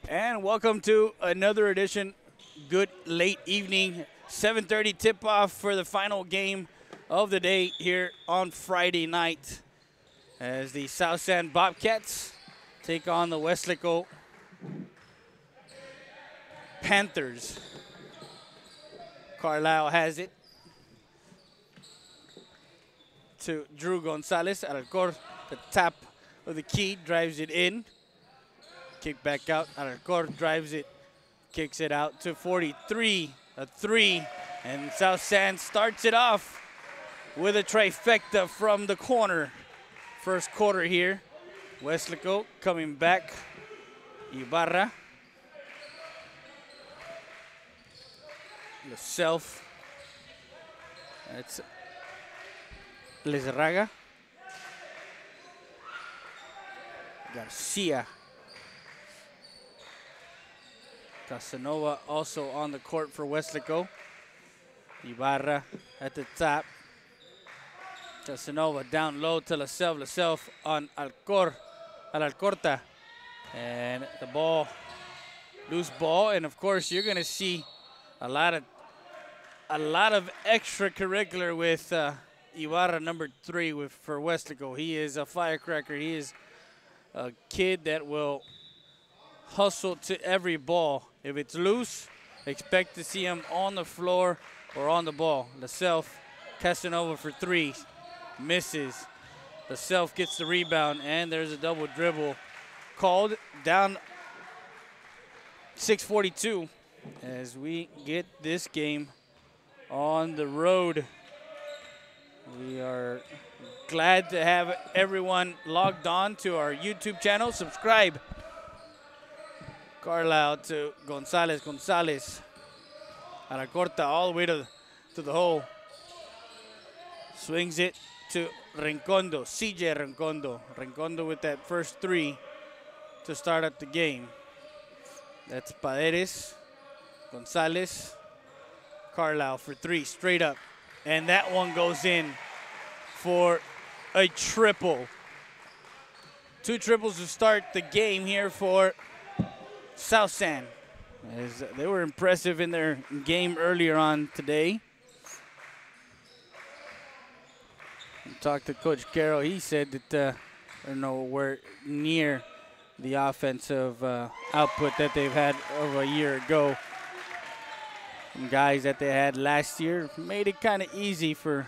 And welcome to another edition. Good late evening, 7:30 tip-off for the final game of the day here on Friday night as the South San Bobcats take on the Weslaco Panthers. Carlisle has it to Drew Gonzalez. Alarcor, the tap of the key, drives it in. Kick back out. Alarcor drives it, kicks it out to 43, a three. And South San starts it off with a trifecta from the corner. First quarter here. Weslaco coming back. Ibarra. The self. That's Lizarraga. Garcia. Casanova also on the court for Weslaco. Ibarra at the top. Casanova down low to Laself. Laself on Alcorta. And the ball, loose ball. And of course, you're going to see a lot of extracurricular with Ibarra, number 3 for Weslaco. He is a firecracker. He is a kid that will hustle to every ball. If it's loose, expect to see him on the floor or on the ball. Laself, Casanova for 3, misses. Laself gets the rebound, and there's a double dribble called. Down 6:42 as we get this game on the road. We are glad to have everyone logged on to our YouTube channel. Subscribe. Carlisle to Gonzalez. Gonzalez. Aracorta all the way to the hole. Swings it to Rincondo. CJ Rincondo. Rincondo with that first 3 to start up the game. That's Paredes. Gonzalez. Carlisle for 3 straight up. And that one goes in for a triple. 2 triples to start the game here for South San. As they were impressive in their game earlier on today. Talked to Coach Carroll. He said that they're nowhere near the offensive output that they've had over a year ago. And guys that they had last year made it kind of easy for,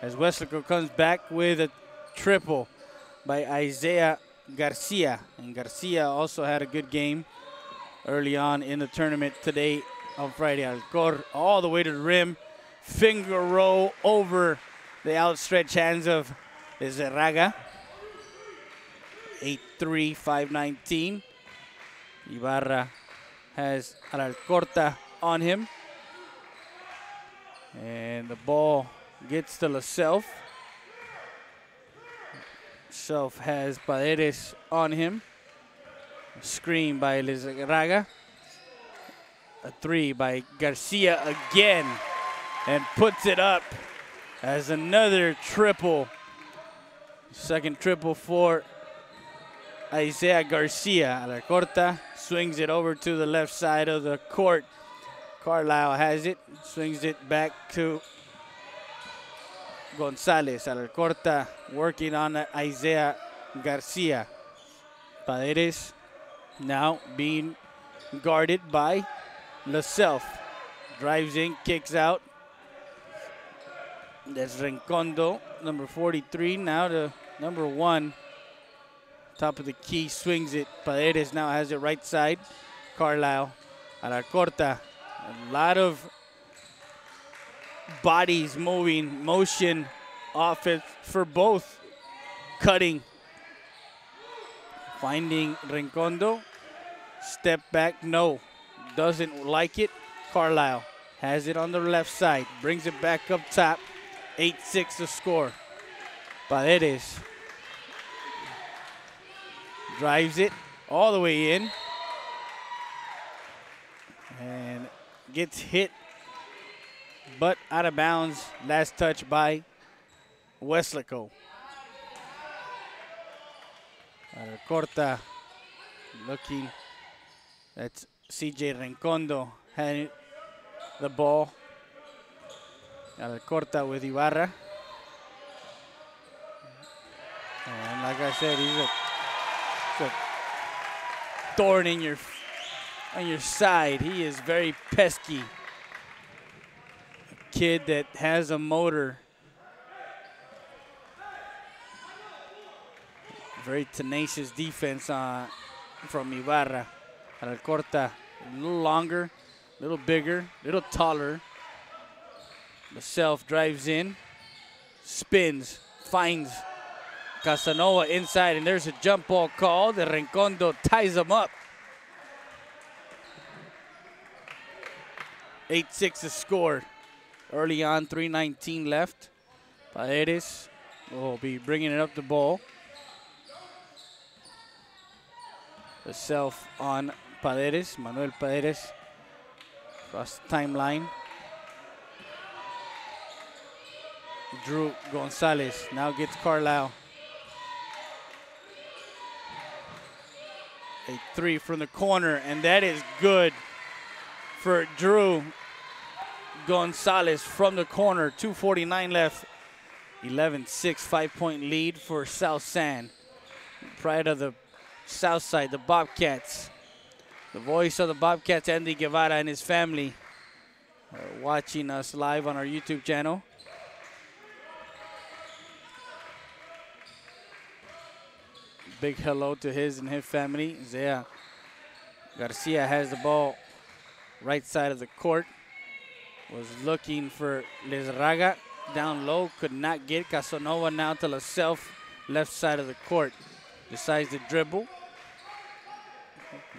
as Weslaco comes back with a triple by Isaiah Garcia. And Garcia also had a good game early on in the tournament today on Friday. Alcor all the way to the rim. Finger roll over the outstretched hands of Lizarraga. 8-3, 5-19. Ibarra has Alcorta on him. And the ball gets to Laself. Self has Paredes on him. Screen by Lizarraga. A 3 by Garcia again. And puts it up as another triple. Second triple for Isaiah Garcia. Alacorta swings it over to the left side of the court. Carlisle has it. Swings it back to Gonzalez. Alacorta working on Isaiah Garcia. Paredes now being guarded by Laself. Drives in, kicks out. That's Rincondo, number 43. Now to number 1. Top of the key, swings it. Paredes now has it right side. Carlisle. Alacorta. A lot of bodies moving, motion offense for both. Cutting. Finding Rincondo. Step back, no. Doesn't like it. Carlisle has it on the left side. Brings it back up top. 8-6 to score. Paredes drives it all the way in. And gets hit, but out of bounds. Last touch by Weslaco. Corta looking That's CJ Rencondo had the ball. Corta with Ibarra. And like I said, he's a thorn in your side. He is very pesky. A kid that has a motor. Very tenacious defense from Ibarra. Corta, a little longer, a little bigger, a little taller. The self drives in, spins, finds Casanova inside, and there's a jump ball called. The Rencondo ties him up. 8-6 the score. Early on, 3:19 left. Paredes will be bringing it up the ball. The self on Paredes, Manuel Paredes, across the timeline. Drew Gonzalez now gets Carlisle. A three from the corner, and that is good for Drew Gonzalez from the corner. 2:49 left. 11-6, 5-point lead for South San. Pride of the South Side, the Bobcats. The voice of the Bobcats, Andy Guevara, and his family are watching us live on our YouTube channel. Big hello to his and his family. Zea Garcia has the ball right side of the court. Was looking for Lizarraga down low, could not get Casanova now to the self left side of the court. Decides to dribble.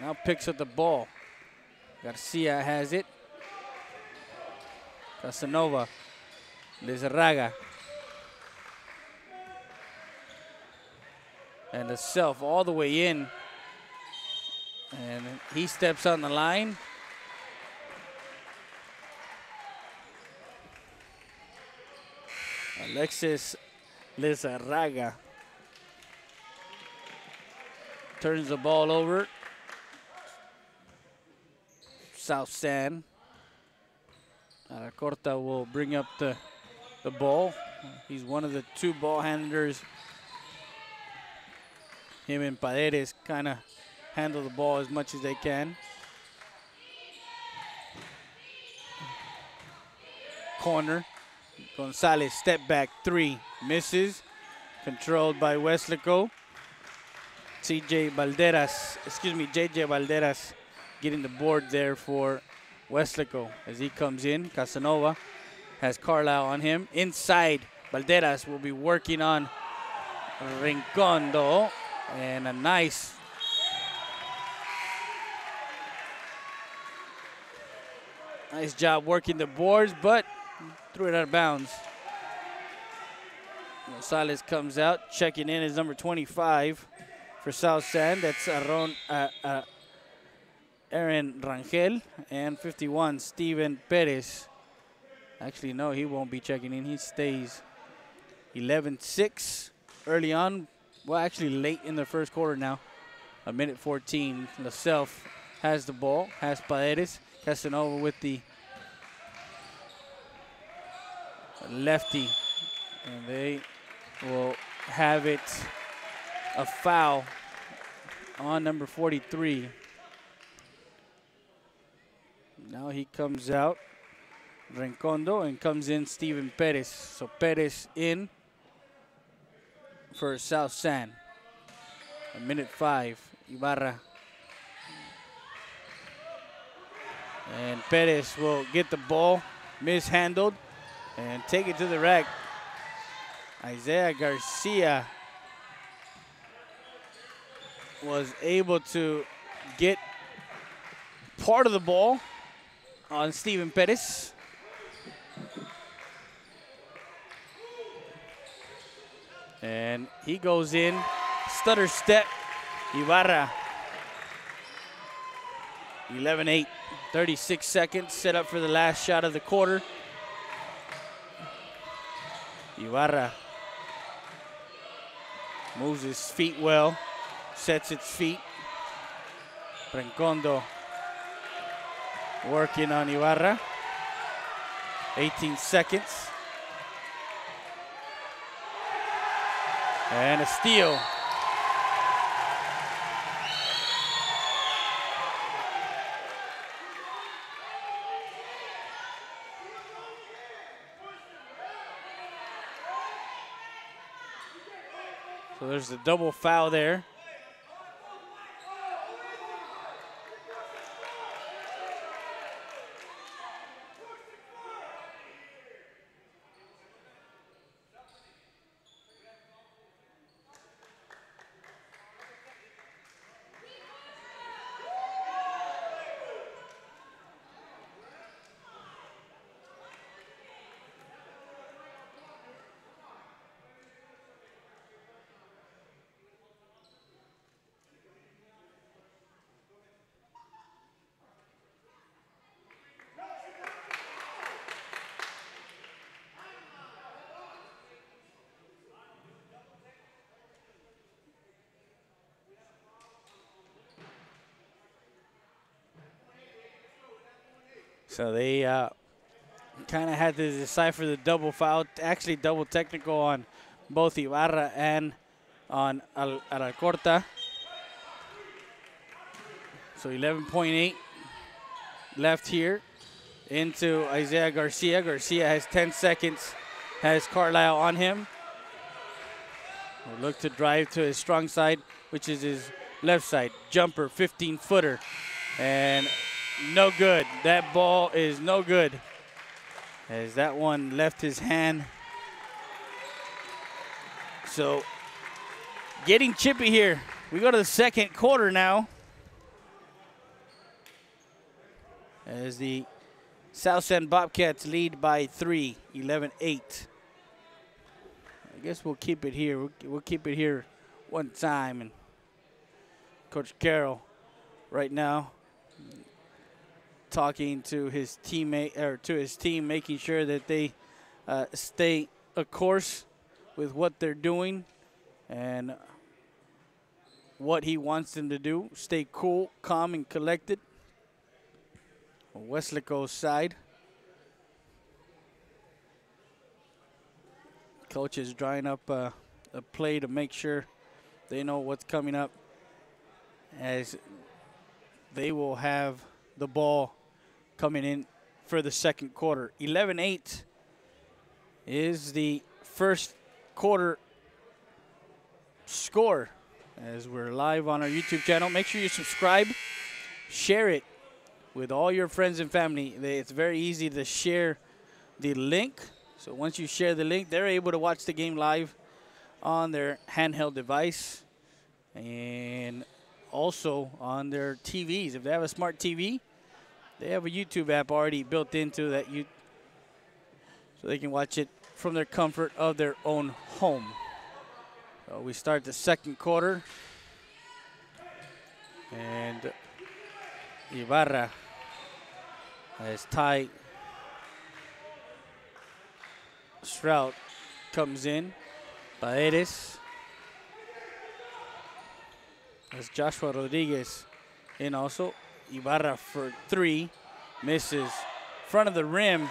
Now picks up the ball. Garcia has it. Casanova. Lizarraga. And the self all the way in. And he steps on the line. Alexis Lizarraga turns the ball over. South San. Corta will bring up the ball. He's one of the two ball handlers. Him and Paredes kind of handle the ball as much as they can. Corner. Gonzalez, step back three, misses. Controlled by Weslaco. JJ Valderas getting the board there for Weslaco as he comes in. Casanova has Carlisle on him. Inside, Valderas will be working on Rencondo. And a nice job working the boards, but threw it out of bounds. Gonzalez comes out. Checking in is number 25 for South San. That's Aaron Rangel. And 51, Steven Perez. Actually, no, he won't be checking in. He stays. 11-6 early on. Well, actually late in the first quarter now. 1:14. LaSelf has the ball, has Paredes. Casanova with the lefty. And they will have it a foul on number 43. Now he comes out, Rencondo, and comes in Steven Perez. So Perez in for South San. 1:05, Ibarra. And Perez will get the ball, mishandled, and take it to the rack. Isaiah Garcia was able to get part of the ball on Steven Perez. And he goes in, stutter step, Ibarra. 11-8, 36 seconds, set up for the last shot of the quarter. Ibarra moves his feet well, sets its feet. Rencondo working on Ibarra. 18 seconds. And a steal. So there's the double foul there. So they kind of had to decipher the double foul, actually double technical on both Ibarra and on Alcorta. So 11.8 left here into Isaiah Garcia. Garcia has 10 seconds, has Carlisle on him. Will look to drive to his strong side, which is his left side. Jumper, 15-footer, and no good. That ball is no good, as that one left his hand. So getting chippy here. We go to the second quarter now, as the South San Bobcats lead by 3, 11-8. I guess we'll keep it here. We'll keep it here one time. And Coach Carroll right now talking to his teammate, or to his team, making sure that they stay a course with what they're doing and what he wants them to do. Stay cool, calm, and collected. Weslaco's side. Coach is drawing up a play to make sure they know what's coming up, as they will have the ball coming in for the second quarter. 11-8 is the first quarter score, as we're live on our YouTube channel. Make sure you subscribe, share it with all your friends and family. It's very easy to share the link. So once you share the link, they're able to watch the game live on their handheld device and also on their TVs. If they have a smart TV, they have a YouTube app already built into that, so they can watch it from their comfort of their own home. So we start the second quarter, and Ibarra has Ty Stroud comes in. Paredes. As Joshua Rodriguez in also. Ibarra for 3. Misses front of the rim.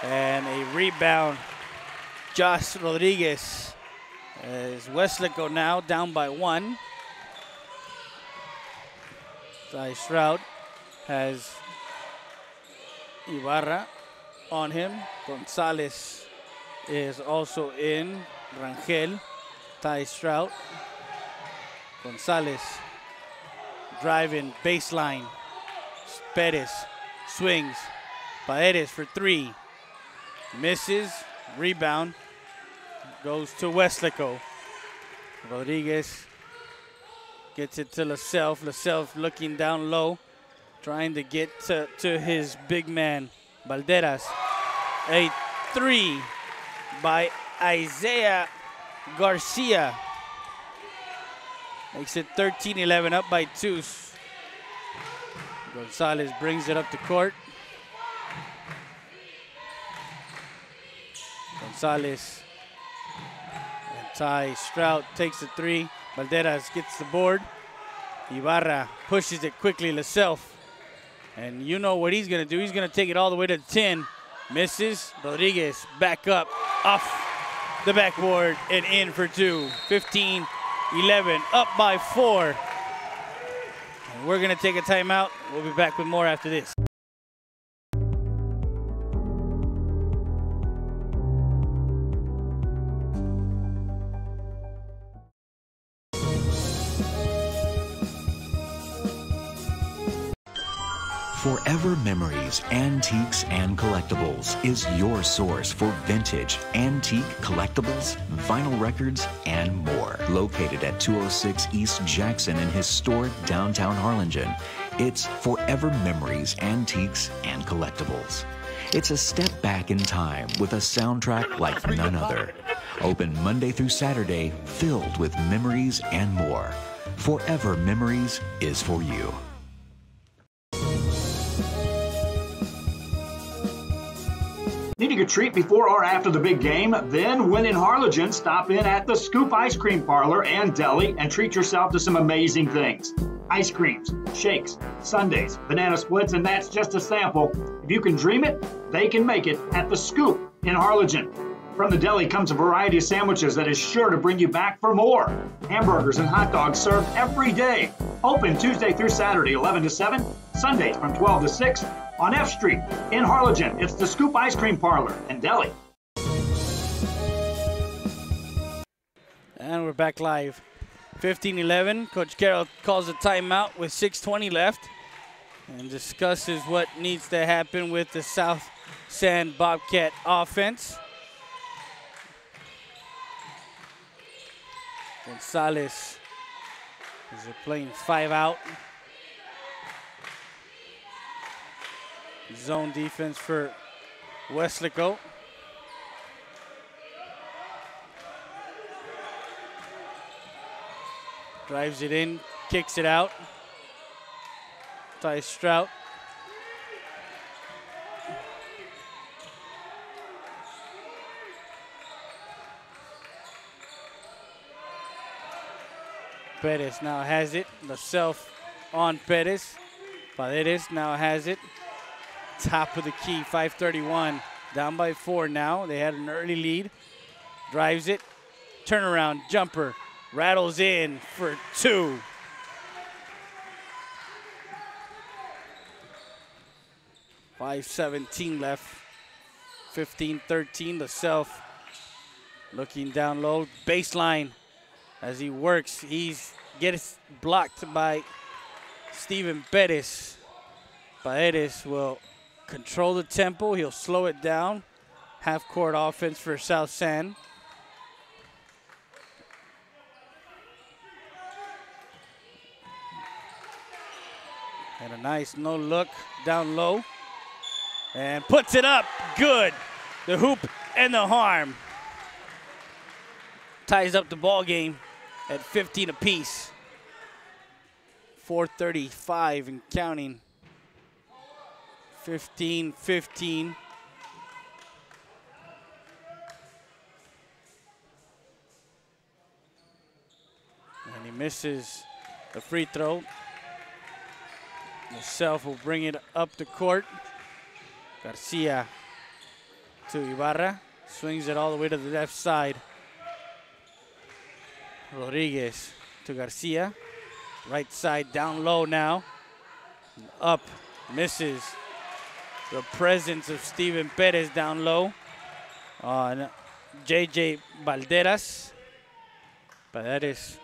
And a rebound. Josh Rodriguez. As Weslaco now down by 1. Ty Stroud has Ibarra on him. Gonzalez is also in. Rangel, Ty Stroud. Gonzalez driving baseline. Perez swings. Paredes for 3. Misses. Rebound. Goes to Weslaco. Rodriguez gets it to LaSelf. LaSelf looking down low, trying to get to his big man, Valderas. A 3 by Isaiah Garcia. Makes it 13-11, up by 2. Gonzalez brings it up the court. Gonzalez and Ty Stroud takes the 3. Valderas gets the board. Ibarra pushes it quickly. LaSelf And you know what he's going to do. He's going to take it all the way to the 10. Misses. Rodriguez back up, off the backboard, and in for 2. 15-11, up by 4. And we're going to take a timeout. We'll be back with more after this. Forever Memories, Antiques and Collectibles is your source for vintage, antique collectibles, vinyl records, and more. Located at 206 East Jackson in historic downtown Harlingen, it's Forever Memories, Antiques and Collectibles. It's a step back in time with a soundtrack like none other. Open Monday through Saturday, filled with memories and more. Forever Memories is for you. Needing a treat before or after the big game? Then, when in Harlingen, stop in at the Scoop Ice Cream Parlor and Deli and treat yourself to some amazing things. Ice creams, shakes, sundaes, banana splits, and that's just a sample. If you can dream it, they can make it at the Scoop in Harlingen. From the deli comes a variety of sandwiches that is sure to bring you back for more. Hamburgers and hot dogs served every day. Open Tuesday through Saturday, 11 to 7, Sundays from 12 to 6. On F Street in Harlingen, it's the Scoop Ice Cream Parlor and Deli. And we're back live. 15-11. Coach Carroll calls a timeout with 6:20 left and discusses what needs to happen with the South San Bobcat offense. Gonzalez is playing 5 out. Zone defense for Weslaco. Drives it in, kicks it out. Ty Strout. Perez now has it. The self on Perez. Paredes now has it. Top of the key, 5:31. Down by 4 now. They had an early lead. Drives it. Turnaround jumper. Rattles in for 2. .517 left. 15-13. The self looking down low. Baseline as he works. He's gets blocked by Steven Perez. Paredes will control the tempo. He'll slow it down. Half-court offense for South San. And a nice no-look down low. And puts it up. Good. The hoop and the harm. Ties up the ball game at 15 apiece. 4:35 and counting. 15-15. And he misses the free throw. Himself will bring it up the court. Garcia to Ibarra. Swings it all the way to the left side. Rodriguez to Garcia. Right side down low now. Up. Misses. The presence of Steven Perez down low on J.J. Valderas. But that is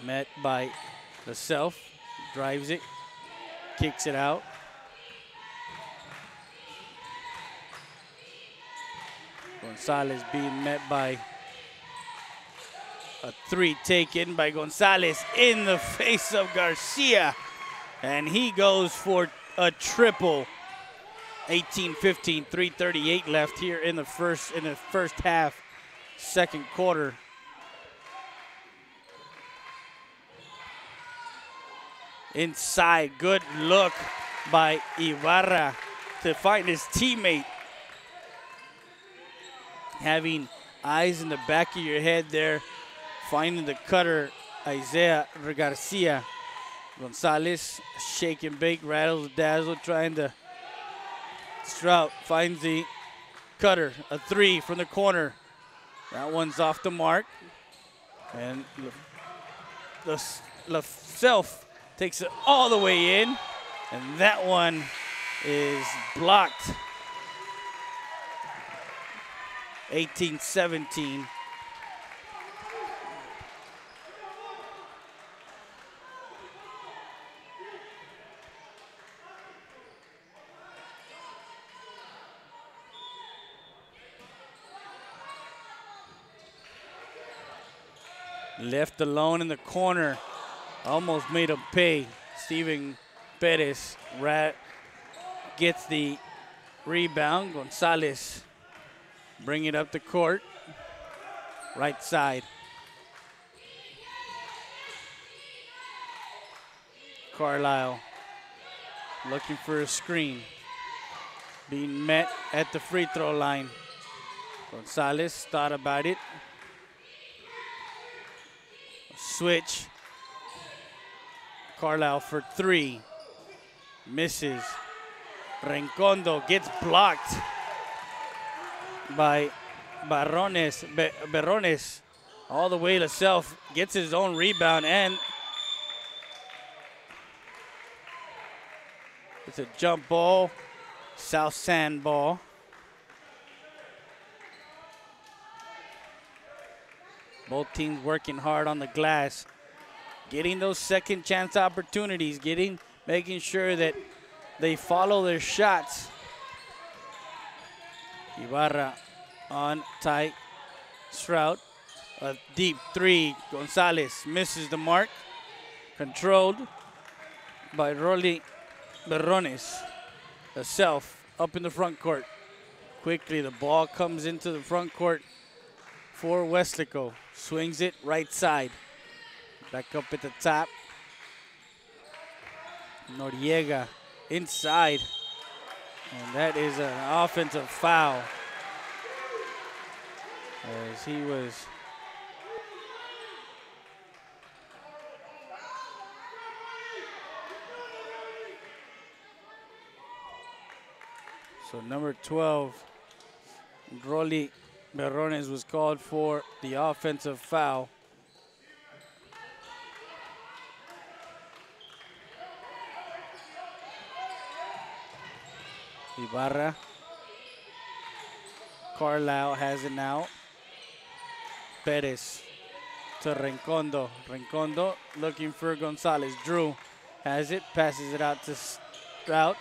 met by the self. Drives it. Kicks it out. Gonzalez being met by a 3 taken by Gonzalez in the face of Garcia. And he goes for a triple. 18-15, 3:38 left here in the first half, second quarter. Inside, good look by Ibarra to find his teammate. Having eyes in the back of your head there, finding the cutter, Isaiah Garcia. Gonzalez, shake and bake, rattles dazzle, trying to. Strout finds the cutter, a three from the corner. That one's off the mark. And the self takes it all the way in. And that one is blocked. 18-17. Left alone in the corner. Almost made him pay. Steven Perez gets the rebound. Gonzalez bring it up the court. Right side. Carlisle looking for a screen. Being met at the free throw line. Gonzalez thought about it. Switch. Carlisle for three. Misses. Rencondo gets blocked by Berrones. All the way to self. Gets his own rebound and it's a jump ball. South Sand ball. Both teams working hard on the glass, getting those second chance opportunities, making sure that they follow their shots. Ibarra on tight. Strout, a deep three. Gonzalez misses the mark. Controlled by Rolly Berrones. The self up in the front court. Quickly the ball comes into the front court for Weslaco. Swings it right side. Back up at the top. Noriega inside. And that is an offensive foul. As he was so number 12, Rolly Berrones was called for the offensive foul. Ibarra. Carlisle has it now. Perez to Rencondo. Rencondo looking for Gonzalez. Drew has it, passes it out to Strout.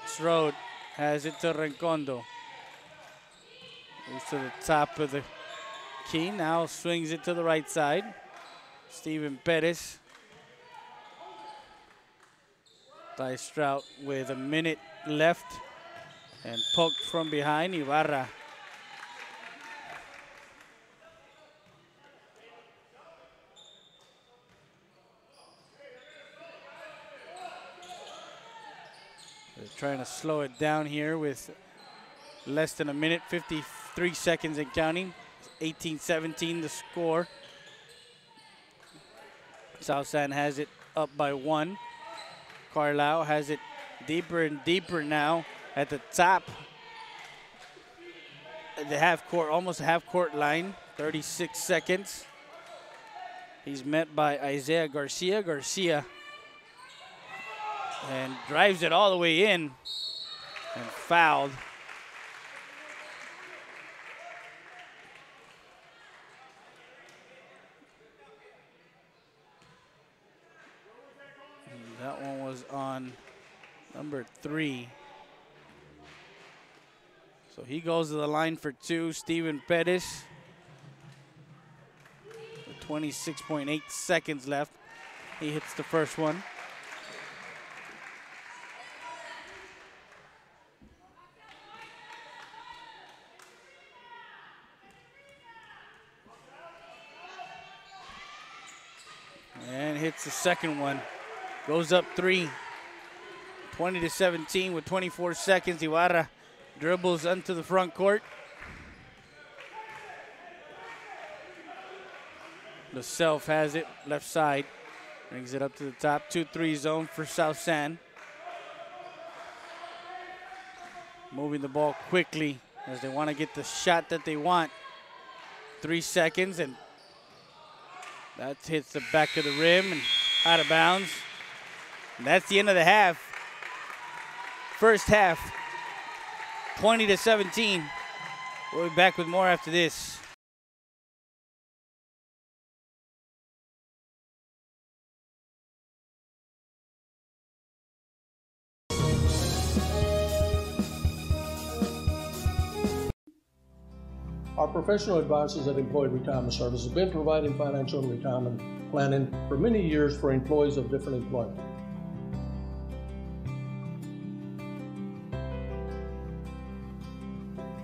Stroud has it to Rencondo. Moves to the top of the key. Now swings it to the right side. Steven Perez. By Strout with a minute left. And poked from behind, Ibarra. They're trying to slow it down here with less than a minute, 53 seconds and counting. 18-17 the score. South San has it up by 1. Carlisle has it deeper and deeper now at the top. At the half court, almost half court line, 36 seconds. He's met by Isaiah Garcia. Garcia and drives it all the way in and fouled. And that one was on number 3. So he goes to the line for 2. Steven Perez. 26.8 seconds left. He hits the first one. And hits the second one. Goes up 3. 20-17 with 24 seconds. Ibarra dribbles onto the front court. The self has it, left side. Brings it up to the top, 2-3 zone for South San. Moving the ball quickly as they want to get the shot that they want. 3 seconds, and that hits the back of the rim and out of bounds. And that's the end of the half. First half, 20-17. We'll be back with more after this. Our professional advisors at Employee Retirement Service have been providing financial and retirement planning for many years for employees of different employment.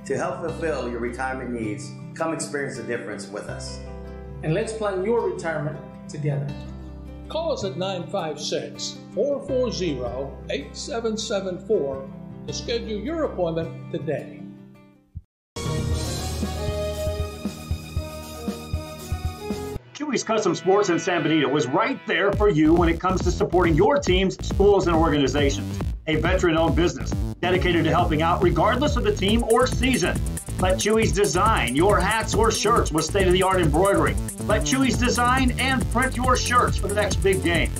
To help fulfill your retirement needs, come experience the difference with us. And let's plan your retirement together. Call us at 956-440-8774 to schedule your appointment today. Chewy's Custom Sports in San Benito is right there for you when it comes to supporting your teams, schools, and organizations. A veteran-owned business dedicated to helping out regardless of the team or season. Let Chewy's design your hats or shirts with state-of-the-art embroidery. Let Chewy's design and print your shirts for the next big game.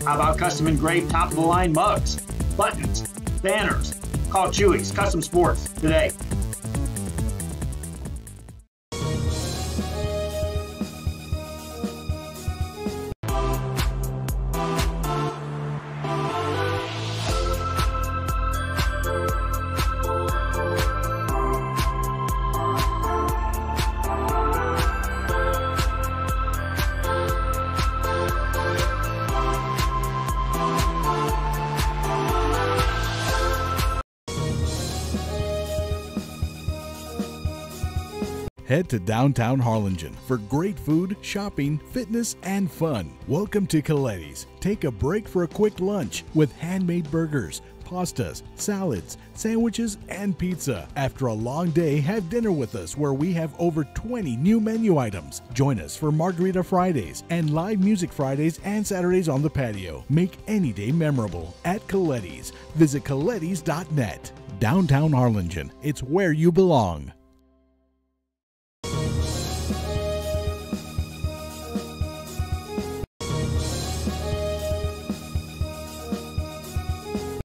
How about custom engraved top-of-the-line mugs, buttons, banners? Call Chewy's Custom Sports today. Head to downtown Harlingen for great food, shopping, fitness, and fun. Welcome to Coletti's. Take a break for a quick lunch with handmade burgers, pastas, salads, sandwiches, and pizza. After a long day, have dinner with us where we have over 20 new menu items. Join us for Margarita Fridays and live music Fridays and Saturdays on the patio. Make any day memorable at Coletti's. Visit colettis.net. Downtown Harlingen. It's where you belong.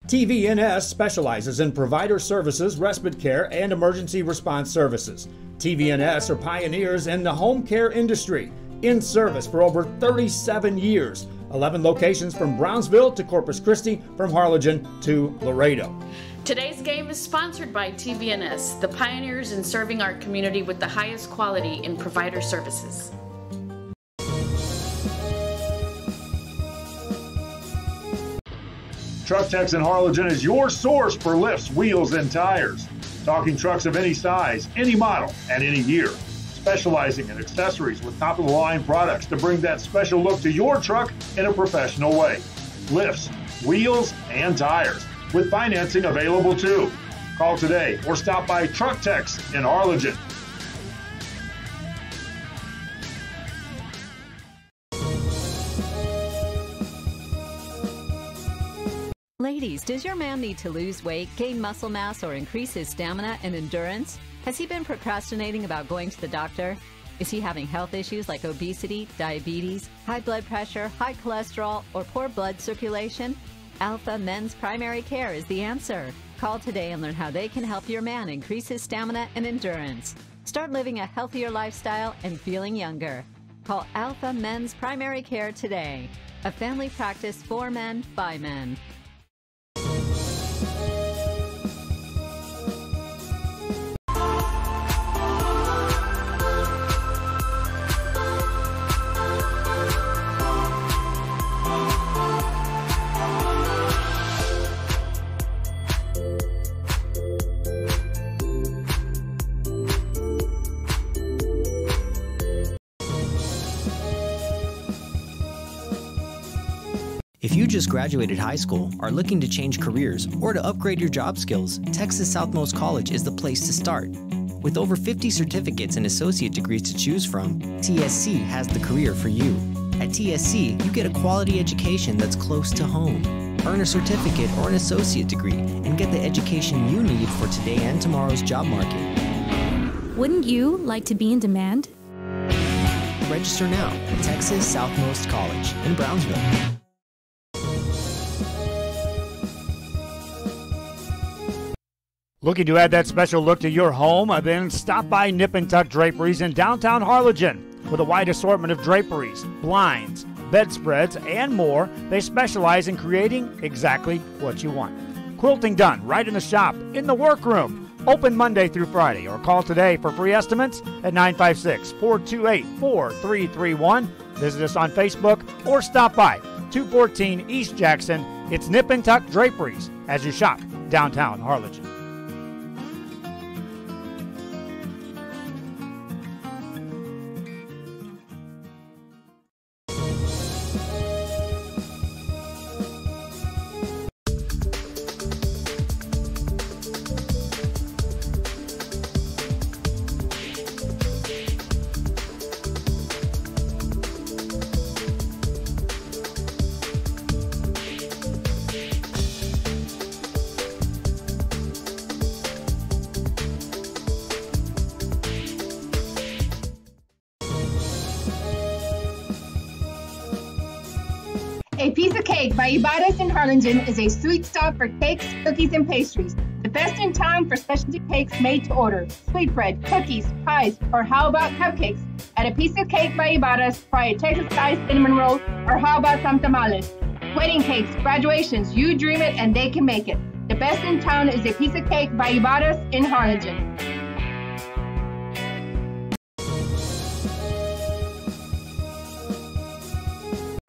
TVNS specializes in provider services, respite care, and emergency response services. TVNS are pioneers in the home care industry, in service for over 37 years. 11 locations from Brownsville to Corpus Christi, from Harlingen to Laredo. Today's game is sponsored by TVNS, the pioneers in serving our community with the highest quality in provider services. Truck Techs in Harlingen is your source for lifts, wheels, and tires. Talking trucks of any size, any model, and any year. Specializing in accessories with top-of-the-line products to bring that special look to your truck in a professional way. Lifts, wheels, and tires, with financing available too. Call today or stop by Truck Techs in Harlingen. Ladies, does your man need to lose weight, gain muscle mass, or increase his stamina and endurance? Has he been procrastinating about going to the doctor? Is he having health issues like obesity, diabetes, high blood pressure, high cholesterol, or poor blood circulation? Alpha Men's Primary Care is the answer. Call today and learn how they can help your man increase his stamina and endurance. Start living a healthier lifestyle and feeling younger. Call Alpha Men's Primary Care today. A family practice for men, by men. If you just graduated high school, are looking to change careers, or to upgrade your job skills, Texas Southmost College is the place to start. With over 50 certificates and associate degrees to choose from, TSC has the career for you. At TSC, you get a quality education that's close to home. Earn a certificate or an associate degree and get the education you need for today and tomorrow's job market. Wouldn't you like to be in demand? Register now at Texas Southmost College in Brownsville. Looking to add that special look to your home? Then stop by Nip and Tuck Draperies in downtown Harlingen. With a wide assortment of draperies, blinds, bedspreads, and more, they specialize in creating exactly what you want. Quilting done right in the shop, in the workroom. Open Monday through Friday, or call today for free estimates at 956-428-4331. Visit us on Facebook or stop by 214 East Jackson. It's Nip and Tuck Draperies as you shop downtown Harlingen. A Piece of Cake by Ibarra's in Harlingen is a sweet stop for cakes, cookies, and pastries. The best in town for specialty cakes made to order. Sweetbread, cookies, pies, or how about cupcakes? At A Piece of Cake by Ibarra's, try a Texas-style cinnamon roll, or how about some tamales? Wedding cakes, graduations, you dream it and they can make it. The best in town is A Piece of Cake by Ibarra's in Harlingen.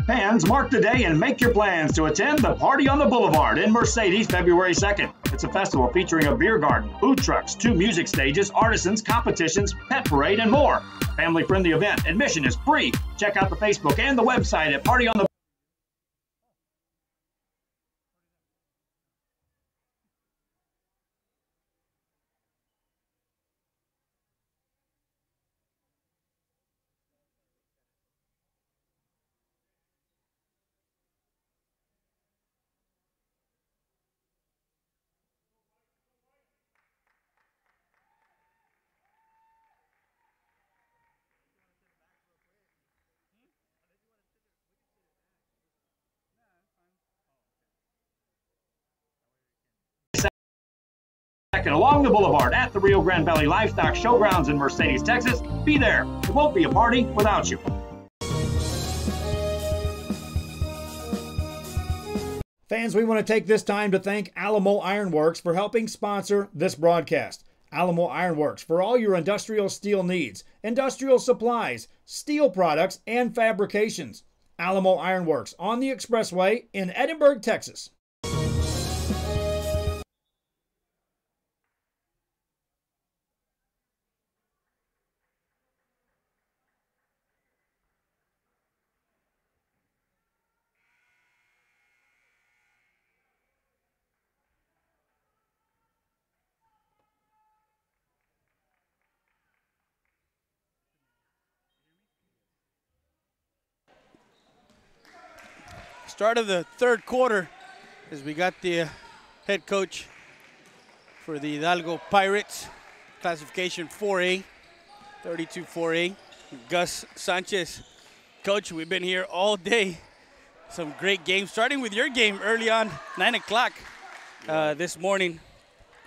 Fans, mark the day and make your plans to attend the Party on the Boulevard in Mercedes February 2nd. It's a festival featuring a beer garden, food trucks, 2 music stages, artisans, competitions, pet parade, and more. Family-friendly event. Admission is free. Check out the Facebook and the website at Party on the along the boulevard at the Rio Grande Valley Livestock Showgrounds in Mercedes, Texas. Be there. It won't be a party without you. Fans, we want to take this time to thank Alamo Ironworks for helping sponsor this broadcast. Alamo Ironworks for all your industrial steel needs, industrial supplies, steel products, and fabrications. Alamo Ironworks on the Expressway in Edinburgh, Texas. Start of the third quarter as we got the head coach for the Hidalgo Pirates, classification 4A, 32-4A, Gus Sanchez. Coach, we've been here all day. Some great games, starting with your game early on, 9 o'clock this morning.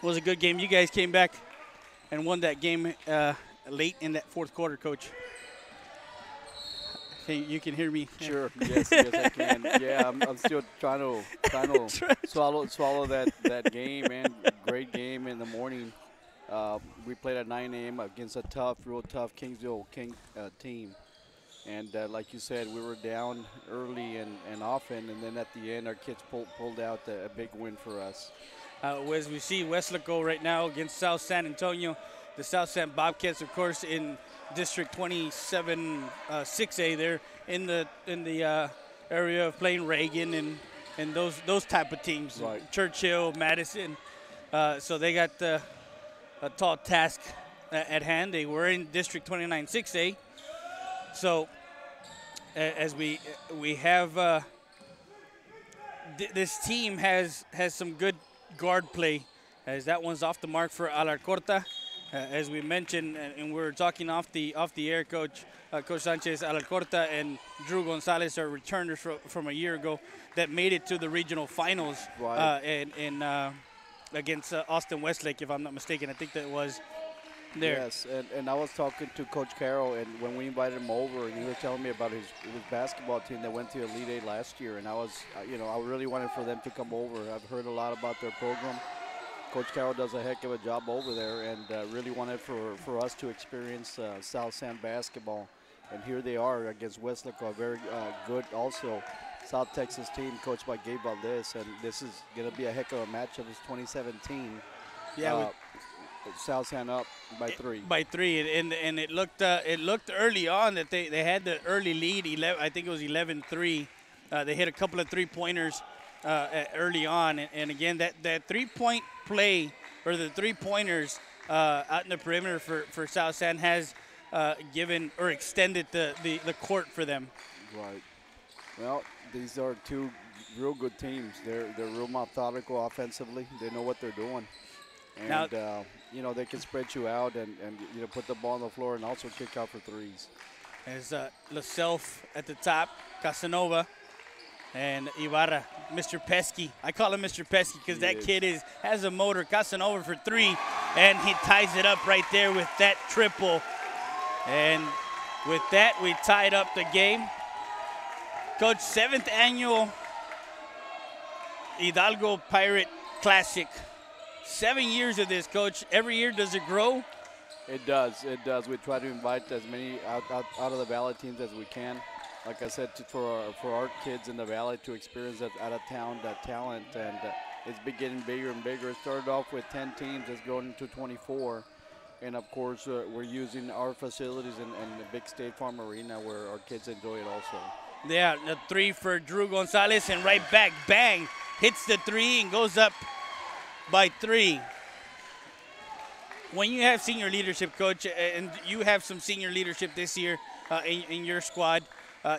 Was a good game. You guys came back and won that game late in that fourth quarter, Coach. Hey, you can hear me. Sure. Yes, I can. Yeah, I'm still trying to swallow that game, and great game in the morning. We played at 9 a.m. against a real tough Kingsville team, and like you said, we were down early and often, and then at the end, our kids pulled out a big win for us. As we see Weslaco right now against South San Antonio, the South San Bobcats, of course, in District 27 6A there in the area of playing Reagan and those type of teams, right. Churchill, Madison. So they got a tall task at hand. They were in District 29 6A. So as we have this team has some good guard play, as that one's off the mark for Alarcorta. As we mentioned, and we were talking off the air, Coach Sanchez, Alarcorta and Drew Gonzalez are returners from a year ago that made it to the regional finals, right. Against Austin Westlake, if I'm not mistaken. I think that was there. Yes, and I was talking to Coach Carroll, and when we invited him over, and he was telling me about his basketball team that went to Elite Eight last year, and I was, I really wanted for them to come over. I've heard a lot about their program. Coach Carroll does a heck of a job over there, and really wanted for us to experience South San basketball. And here they are against Weslaco, a very good also South Texas team coached by Gabe Valdez, and this is going to be a heck of a matchup. It's 2017. Yeah. South San up by 3. By 3, and it looked early on that they had the early lead. I think it was 11-3. They hit a couple of 3-pointers early on, and again that 3-point play, or the 3-pointers out in the perimeter for South San has given or extended the court for them. Right. Well, these are two real good teams. They're real methodical offensively. They know what they're doing. And, now, they can spread you out and put the ball on the floor and also kick out for threes. There's LaSelf at the top, Casanova, and Ibarra, Mr. Pesky. I call him Mr. Pesky because that kid has a motor. Casanova for 3, and he ties it up right there with that triple. And with that, we tied up the game. Coach, 7th annual Hidalgo Pirate Classic. 7 years of this, Coach. Every year, does it grow? It does. It does. We try to invite as many out of the Valley teams as we can. Like I said, for our kids in the Valley to experience that out of town, that talent, and it's been getting bigger and bigger. It started off with 10 teams. It's grown into 24. And, of course, we're using our facilities in the big State Farm Arena where our kids enjoy it also. Yeah, the 3 for Drew Gonzalez, and right back, bang, hits the 3 and goes up by 3. When you have senior leadership, Coach, and you have some senior leadership this year in your squad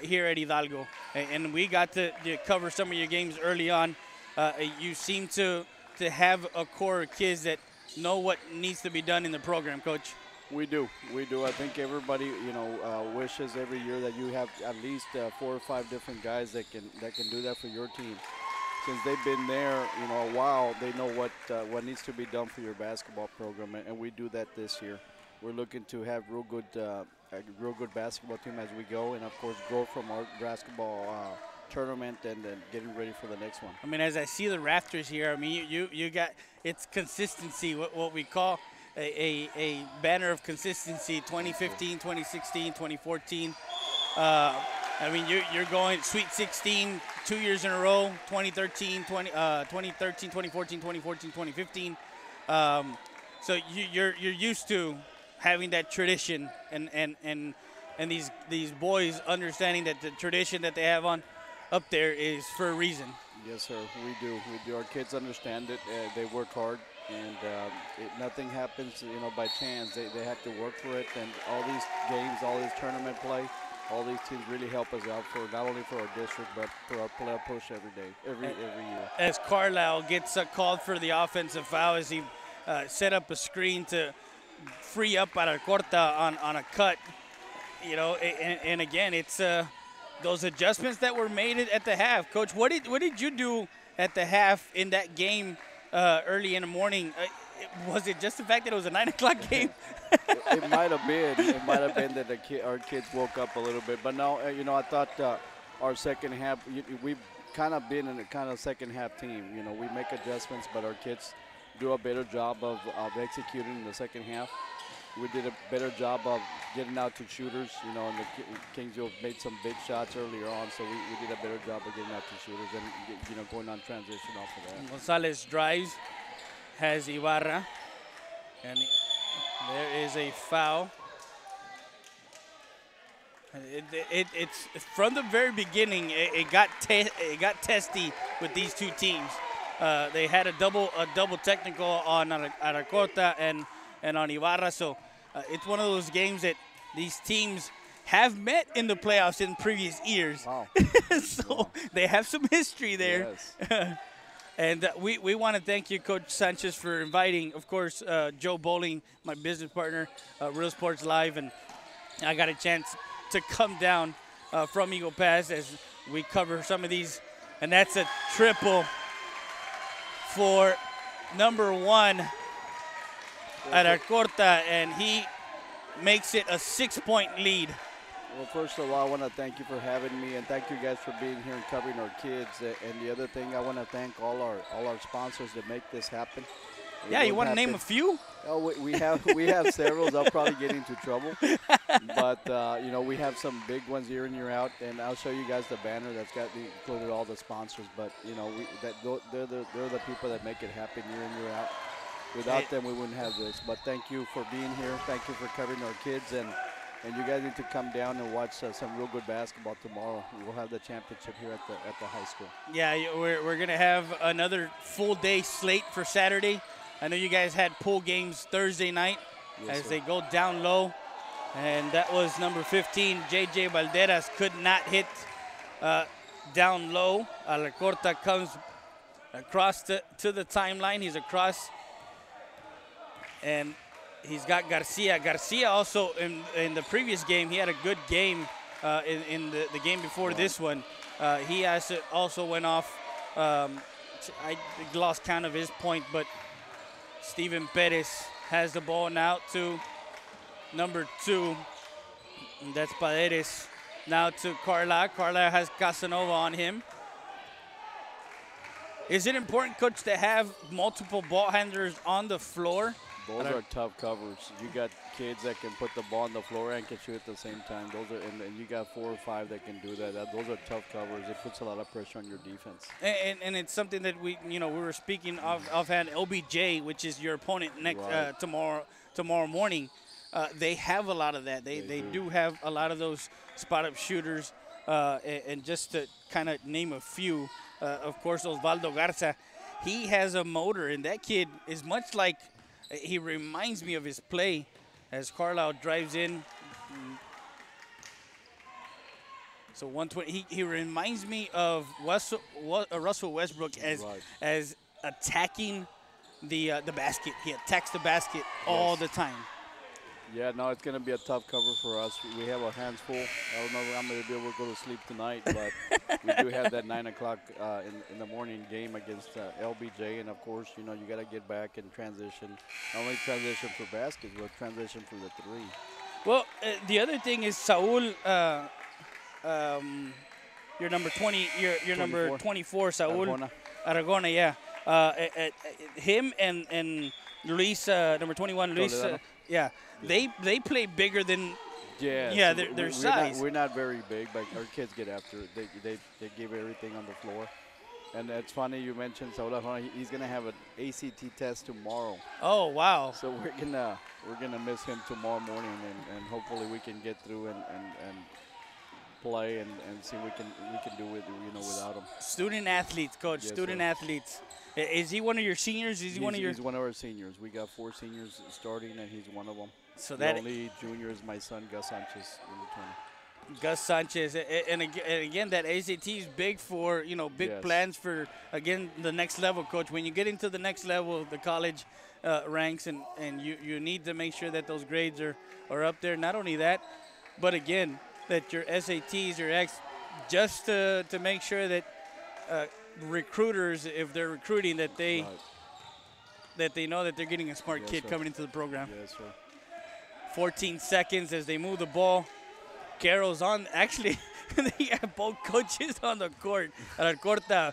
here at Hidalgo, and we got to cover some of your games early on, you seem to have a core of kids that know what needs to be done in the program, Coach. We do. I think everybody, wishes every year that you have at least 4 or 5 different guys that can do that for your team. Since they've been there, a while, they know what needs to be done for your basketball program, and we do that this year. We're looking to have a real good basketball team as we go, and of course, grow from our basketball tournament and then getting ready for the next one. I mean, as I see the rafters here, I mean, you got it's consistency, what we call a banner of consistency. 2015, 2016, 2014. I mean, you're going Sweet 16 2 years in a row, 2013, 2014, 2015. So you're used to having that tradition, and these boys understanding that the tradition that they have up there is for a reason. Yes, sir. We do. Our kids understand it. They work hard, and nothing happens, by chance. They have to work for it, and all these games, all this tournament play, all these teams really help us out for not only for our district but for our playoff push every day, every year. As Carlisle gets called for the offensive foul as he set up a screen to free up Alarcorta on a cut, and again, it's those adjustments that were made at the half. Coach, what did you do at the half in that game early in the morning? Was it just the fact that it was a 9 o'clock game? It might have been. It might have been that our kids woke up a little bit. But no, I thought our second half, we've kind of been in a kind of second half team. We make adjustments, but our kids do a better job of executing in the second half. We did a better job of getting out to shooters. And the Kingsville made some big shots earlier on, so we did a better job of getting out to shooters and going on transition off of that. Gonzalez drives, has Ibarra, and there is a foul. It's from the very beginning. It got testy with these two teams. They had a double technical on Alarcorta and on Ibarra. So it's one of those games that these teams have met in the playoffs in previous years. Wow. So they have some history there. Yes. And we want to thank you, Coach Sanchez, for inviting, of course, Joe Bowling, my business partner, Real Sports Live. And I got a chance to come down from Eagle Pass as we cover some of these. And that's a triple for number 1 at Alcorta, and he makes it a 6-point lead. Well, first of all, I want to thank you for having me, and thank you guys for being here and covering our kids. And the other thing, I want to thank all our sponsors that make this happen. Yeah, you want to name a few? Oh, we have several. I'll probably get into trouble, but you know, we have some big ones year in, year out, and I'll show you guys the banner that's got included all the sponsors. But you know, they're the people that make it happen year in, year out. Without them, we wouldn't have this. But thank you for being here. Thank you for covering our kids, and you guys need to come down and watch some real good basketball tomorrow. We'll have the championship here at the high school. Yeah, we're gonna have another full day slate for Saturday. I know you guys had pool games Thursday night as they go down low. And that was number 15, J.J. Valderas, could not hit down low. Alcorta comes across to the timeline. He's across. And he's got Garcia. Garcia also, in the previous game, he had a good game in the game before this one. He also went off. I lost count of his point, but Steven Perez has the ball now to number 2. And that's Paredes. Now to Carla. Carla has Casanova on him. Is it important, Coach, to have multiple ball handlers on the floor? Those are tough covers. You got kids that can put the ball on the floor and can shoot at the same time. Those are, and you got 4 or 5 that can do that. Those are tough covers. It puts a lot of pressure on your defense. And it's something that we were speaking offhand. LBJ, which is your opponent next tomorrow morning. They have a lot of that. They do have a lot of those spot-up shooters. And just to kind of name a few, of course, Osvaldo Garza, he has a motor, and that kid is much like. He reminds me of his play as Carlisle drives in. So 120. He reminds me of Russell Westbrook as attacking the basket. He attacks the basket all the time. Yeah, no, it's going to be a tough cover for us. We have our hands full. I don't know if I'm going to be able to go to sleep tonight, but we do have that 9 o'clock in the morning game against LBJ. And, of course, you got to get back and transition. Not only transition for baskets, but transition for the 3. Well, the other thing is Saul, your number 20, your number 24, Saul Aragona, yeah. Him and Luis, number 21, Luis, yeah. They play bigger than their size. We're not very big, but our kids get after it. They give everything on the floor. And it's funny you mentioned Saul. He's gonna have an ACT test tomorrow. Oh wow! So we're gonna miss him tomorrow morning, and hopefully we can get through and play and see what we can do with without him. Student athletes, Coach. Yes, student athletes. Is he one of your seniors? He's one of our seniors. We got 4 seniors starting, and he's one of them. So the only junior is my son, Gus Sanchez, in the 20. Gus Sanchez, and again, that ACT is big for big plans for the next level, Coach. When you get into the next level of the college ranks, and you need to make sure that those grades are up there. Not only that, but again, that your SATs, your X, just to make sure that recruiters, if they're recruiting, that they know that they're getting a smart kid coming into the program. Yes, sir. 14 seconds as they move the ball. Carroll's on. Actually, they have both coaches on the court. Alcorta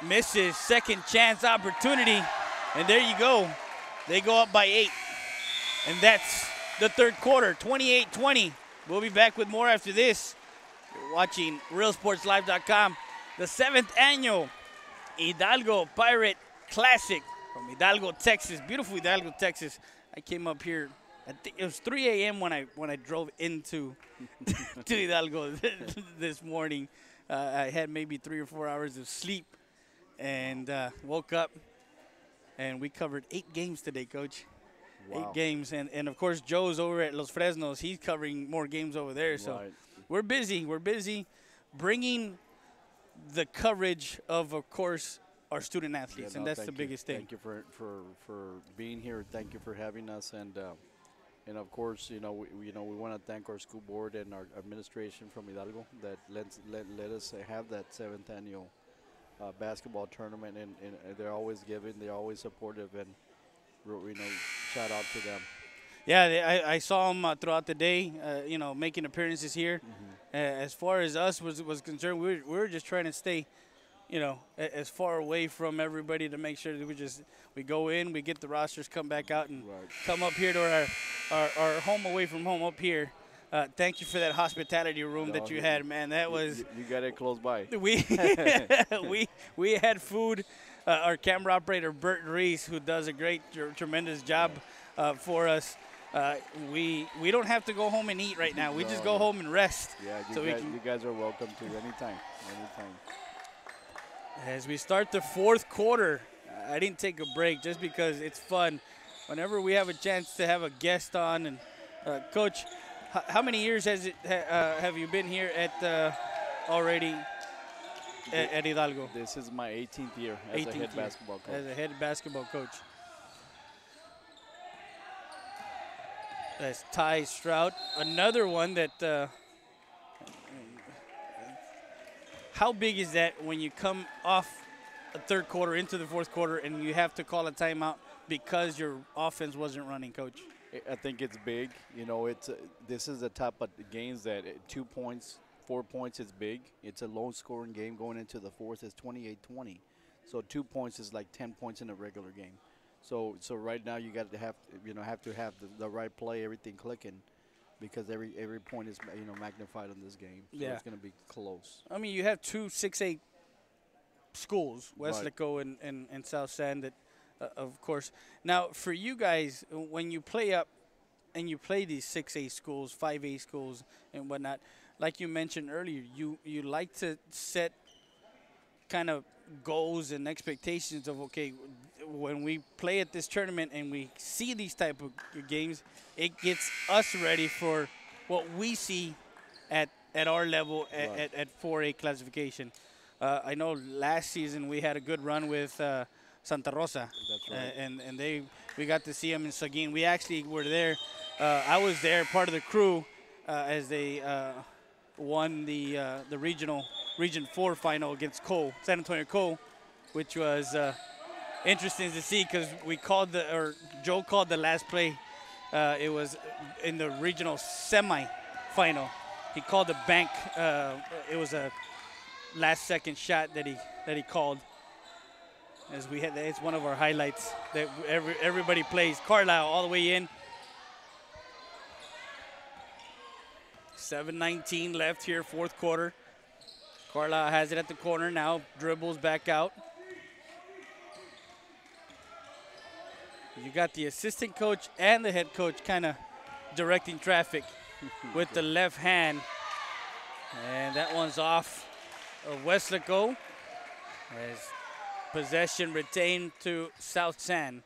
misses second chance opportunity, and there you go. They go up by 8, and that's the third quarter, 28-20. We'll be back with more after this. You're watching RealSportsLive.com, the 7th annual Hidalgo Pirate Classic from Hidalgo, Texas. Beautiful Hidalgo, Texas. I came up here. I think it was 3 a.m. when I drove into to Hidalgo this morning. I had maybe 3 or 4 hours of sleep, and woke up, and we covered 8 games today, Coach. 8 games. And of course, Joe's over at Los Fresnos. He's covering more games over there. So we're busy. We're busy bringing the coverage of course, our student athletes, and that's the biggest thing. Thank you for being here. Thank you for having us, and of course, we want to thank our school board and our administration from Hidalgo that let us have that 7th annual basketball tournament, and they're always giving, they're always supportive, and shout out to them. Yeah, I saw them throughout the day, making appearances here. As far as us was concerned, we were just trying to stay, as far away from everybody to make sure that we go in, we get the rosters, come back out, and come up here to our home away from home up here. Thank you for that hospitality room that you had, man. That was you got it close by. We had food. Our camera operator Bert Reese, who does a great, tremendous job for us. We don't have to go home and eat right now. We just go home and rest. Yeah, you guys are welcome to anytime. As we start the 4th quarter, I didn't take a break just because it's fun. Whenever we have a chance to have a guest on, and Coach, how many years have you been here at already at Hidalgo? This is my 18th year as a head basketball coach. As a head basketball coach. That's Ty Stroud. Another one that, how big is that when you come off a 3rd quarter into the 4th quarter and you have to call a timeout because your offense wasn't running, Coach? I think it's big. This is the type of games that 2 points, 4 points is big. It's a low-scoring game going into the 4th. It's 28-20. So 2 points is like 10 points in a regular game. So right now you got to have the right play, everything clicking, because every point is magnified in this game. So it's going to be close. I mean, you have 2 6A schools, Weslaco and South San, that of course. Now for you guys, when you play up and you play these 6A schools, 5A schools, and whatnot, like you mentioned earlier, you like to set kind of goals and expectations of, okay, when we play at this tournament and we see these type of games, it gets us ready for what we see at our level at 4A classification. I know last season we had a good run with Santa Rosa. That's right. And we got to see them in Seguin. We actually were there. I was there, part of the crew, as they won the Region 4 final against Cole, San Antonio Cole, which was interesting to see because Joe called the last play. It was in the regional semi-final. He called the bank. It was a last-second shot that he called. As it's one of our highlights that everybody plays. Carlisle all the way in. 7:19 left here, 4th quarter. Carlisle has it at the corner now, dribbles back out. You got the assistant coach and the head coach kind of directing traffic with the left hand. And that one's off of Weslaco. As possession retained to South San.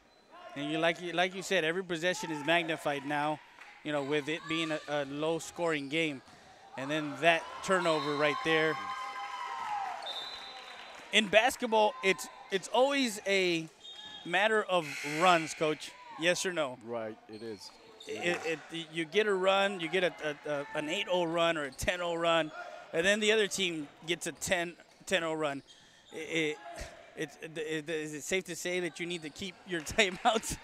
And like you said, every possession is magnified now, with it being a low-scoring game. And then that turnover right there. In basketball, it's always a matter of runs, Coach. Yes or no? Right, it is. You get a run, you get an 8-0 run or a 10-0 run, and then the other team gets a 10-0 run. Is it safe to say that you need to keep your timeouts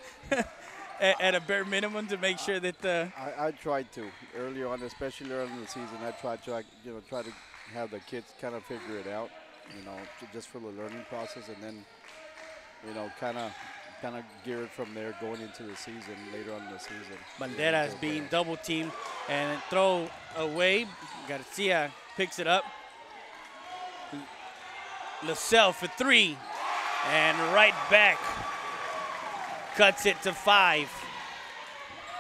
at a bare minimum to make sure that I tried to earlier on, especially early in the season. I tried to try to have the kids kind of figure it out, just for the learning process, and then kind of gear it from there going into the season, later on in the season. Banderas being double teamed and throw away. Garcia picks it up. LaSalle for 3, and right back. Cuts it to 5.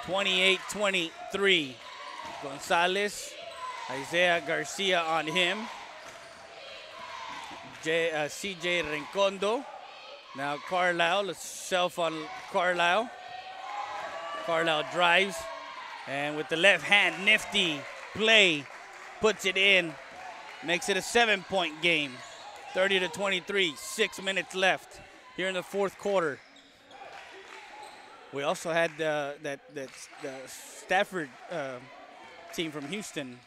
28-23. Gonzalez, Isaiah Garcia on him. CJ Rencondo. Now Carlisle, LaSalle on Carlisle. Carlisle drives, and with the left hand, nifty play, puts it in, makes it a 7-point game. 30-23, 6 minutes left here in the fourth quarter. We also had the Stafford team from Houston.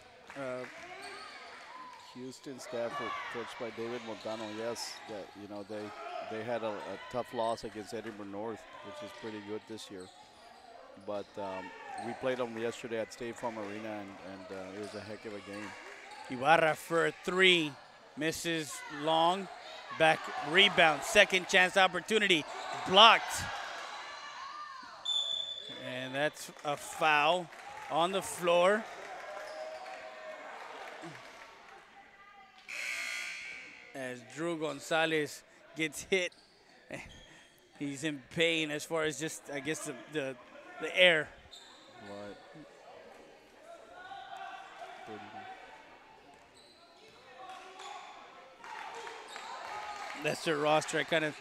Houston, Stafford, coached by David Montano. Yes, they had a tough loss against Edinburgh North, which is pretty good this year. But we played them yesterday at State Farm Arena, and it was a heck of a game. Ibarra for a 3, misses long, back rebound, second chance opportunity, blocked. And that's a foul on the floor. As Drew Gonzalez gets hit, he's in pain as far as just, I guess, the air. Right. That's their roster. I kind of,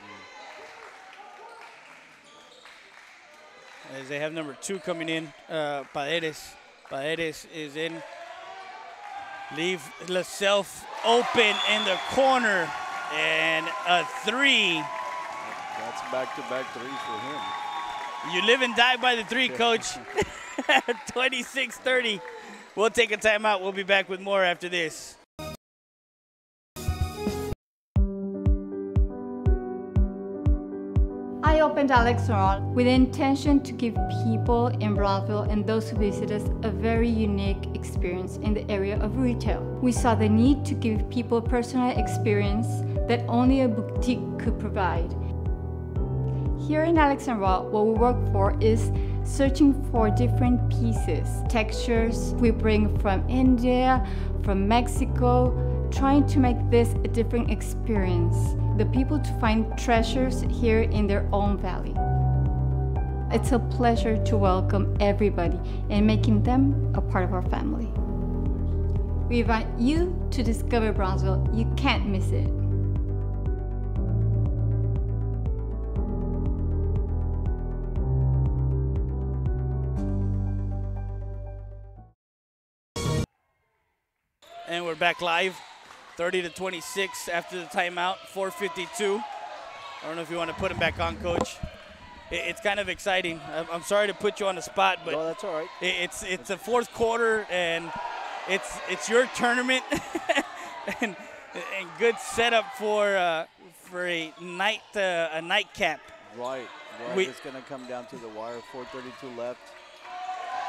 as they have number 2 coming in, Paredes. Paredes is in. Leave Laself open in the corner, and a 3. That's back-to-back 3s for him. You live and die by the 3, Coach. 26-30. We'll take a timeout. We'll be back with more after this. I opened Alex Ron with the intention to give people in Brownsville and those who visit us a very unique experience in the area of retail. We saw the need to give people a personal experience that only a boutique could provide. Here in Alex & Raw, what we work for is searching for different pieces, textures we bring from India, from Mexico, trying to make this a different experience. The people to find treasures here in their own valley. It's a pleasure to welcome everybody and making them a part of our family. We invite you to discover Brownsville. You can't miss it. And we're back live. 30-26 after the timeout, 4:52. I don't know if you want to put him back on, Coach. It's kind of exciting. I'm sorry to put you on the spot, but no, that's all right. It's the fourth quarter, and it's your tournament, and good setup for a nightcap. Right. It's going to come down to the wire. 4:32 left.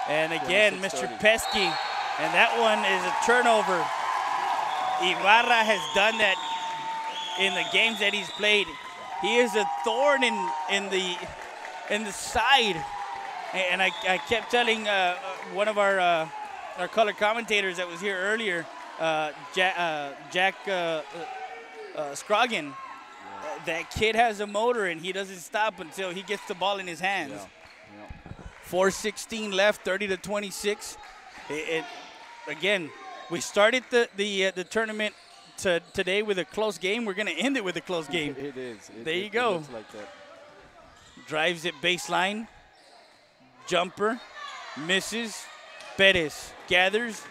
And again, Mr. Pesky, and that one is a turnover. Ibarra has done that in the games that he's played. He is a thorn in the side, and I kept telling one of our color commentators that was here earlier, Jack Scroggin, that kid has a motor and he doesn't stop until he gets the ball in his hands. Yeah. 4:16 left, 30-26. Again. We started the tournament today with a close game. We're going to end it with a close game. It is. There you go. It looks like that. Drives it baseline. Jumper. Misses. Perez gathers.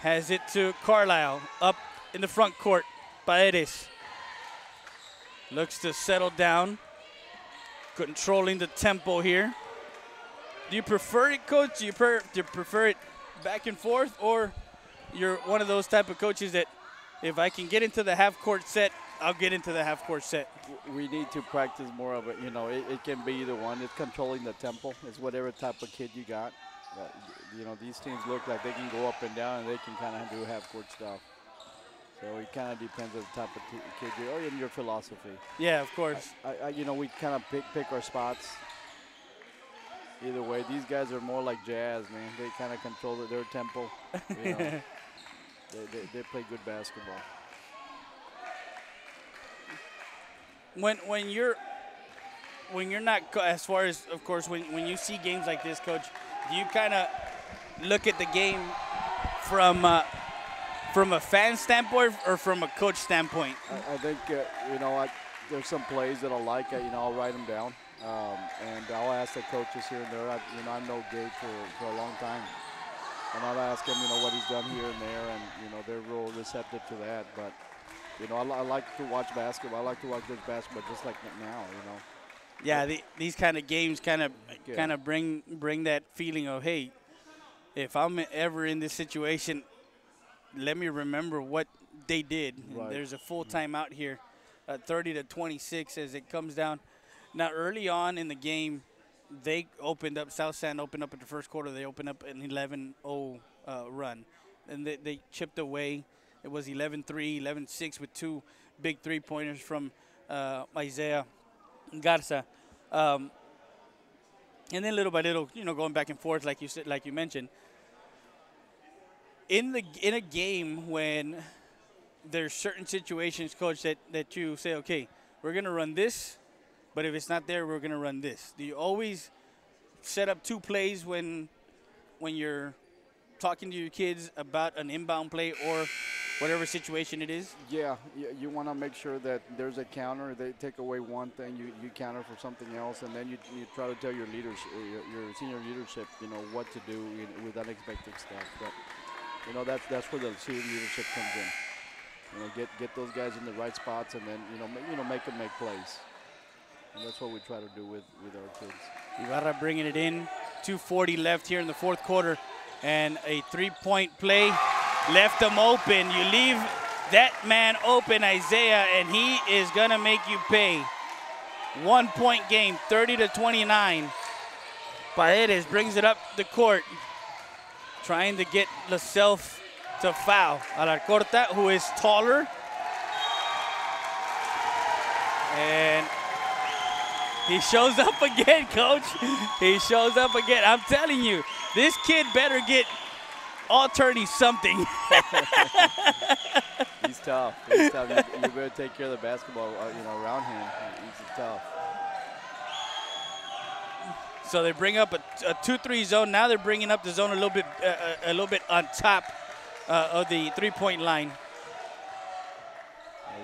Has it to Carlisle. Up in the front court. Paredes. Looks to settle down. Controlling the tempo here. Do you prefer it, Coach? Do you prefer it back and forth, or you're one of those type of coaches that if I can get into the half-court set, I'll get into the half-court set? We need to practice more of it. You know, it can be either one. It's controlling the tempo. It's whatever type of kid you got. You know, these teams look like they can go up and down, and they can kind of do half-court stuff. So it kind of depends on the type of kid you are and your philosophy. Yeah, of course. You know, we kind of pick our spots. Either way, these guys are more like Jazz, man. They kind of control their tempo. You know. They play good basketball. When you're not, as far as, of course, when you see games like this, Coach, do you kind of look at the game from a fan standpoint or from a coach standpoint? I think you know, there's some plays that I like. You know, I'll write them down. And I'll ask the coaches here and there. I've known Gabe for a long time. And I'll ask him, what he's done here and there, and, they're real receptive to that. But, I like to watch basketball. I like to watch this basketball just like now, Yeah, these kind of games kind of bring that feeling of, hey, if I'm ever in this situation, let me remember what they did. Right. There's a full timeout here, 30-26 as it comes down. Now, early on in the game, they opened up, South San opened up in the first quarter. They opened up an 11-0 run. And they chipped away. It was 11-3, 11-6 with 2 big three-pointers from Isaiah Garza. And then little by little, going back and forth, like you mentioned. In a game when there's certain situations, Coach, that you say, okay, we're going to run this, but if it's not there, we're going to run this. Do you always set up 2 plays when you're talking to your kids about an inbound play or whatever situation it is? Yeah, you want to make sure that there's a counter. They take away one thing, you counter for something else, and then you try to tell your leadership, your senior leadership, what to do with unexpected stuff. But that's where the senior leadership comes in. Get those guys in the right spots, and then make them make plays. And that's what we try to do with our kids. Ibarra bringing it in. 2:40 left here in the fourth quarter, and a 3-point play left them open. You leave that man open, Isaiah, and he is gonna make you pay. 1-point game, 30-29. Paredes brings it up the court, trying to get LaSelf to foul. Alarcorta, who is taller, and he shows up again, Coach. He shows up again. I'm telling you, this kid better get all tourney something. He's tough. He's tough. You better take care of the basketball, around him. He's tough. So they bring up a 2-3 zone. Now they're bringing up the zone a little bit on top of the 3-point line.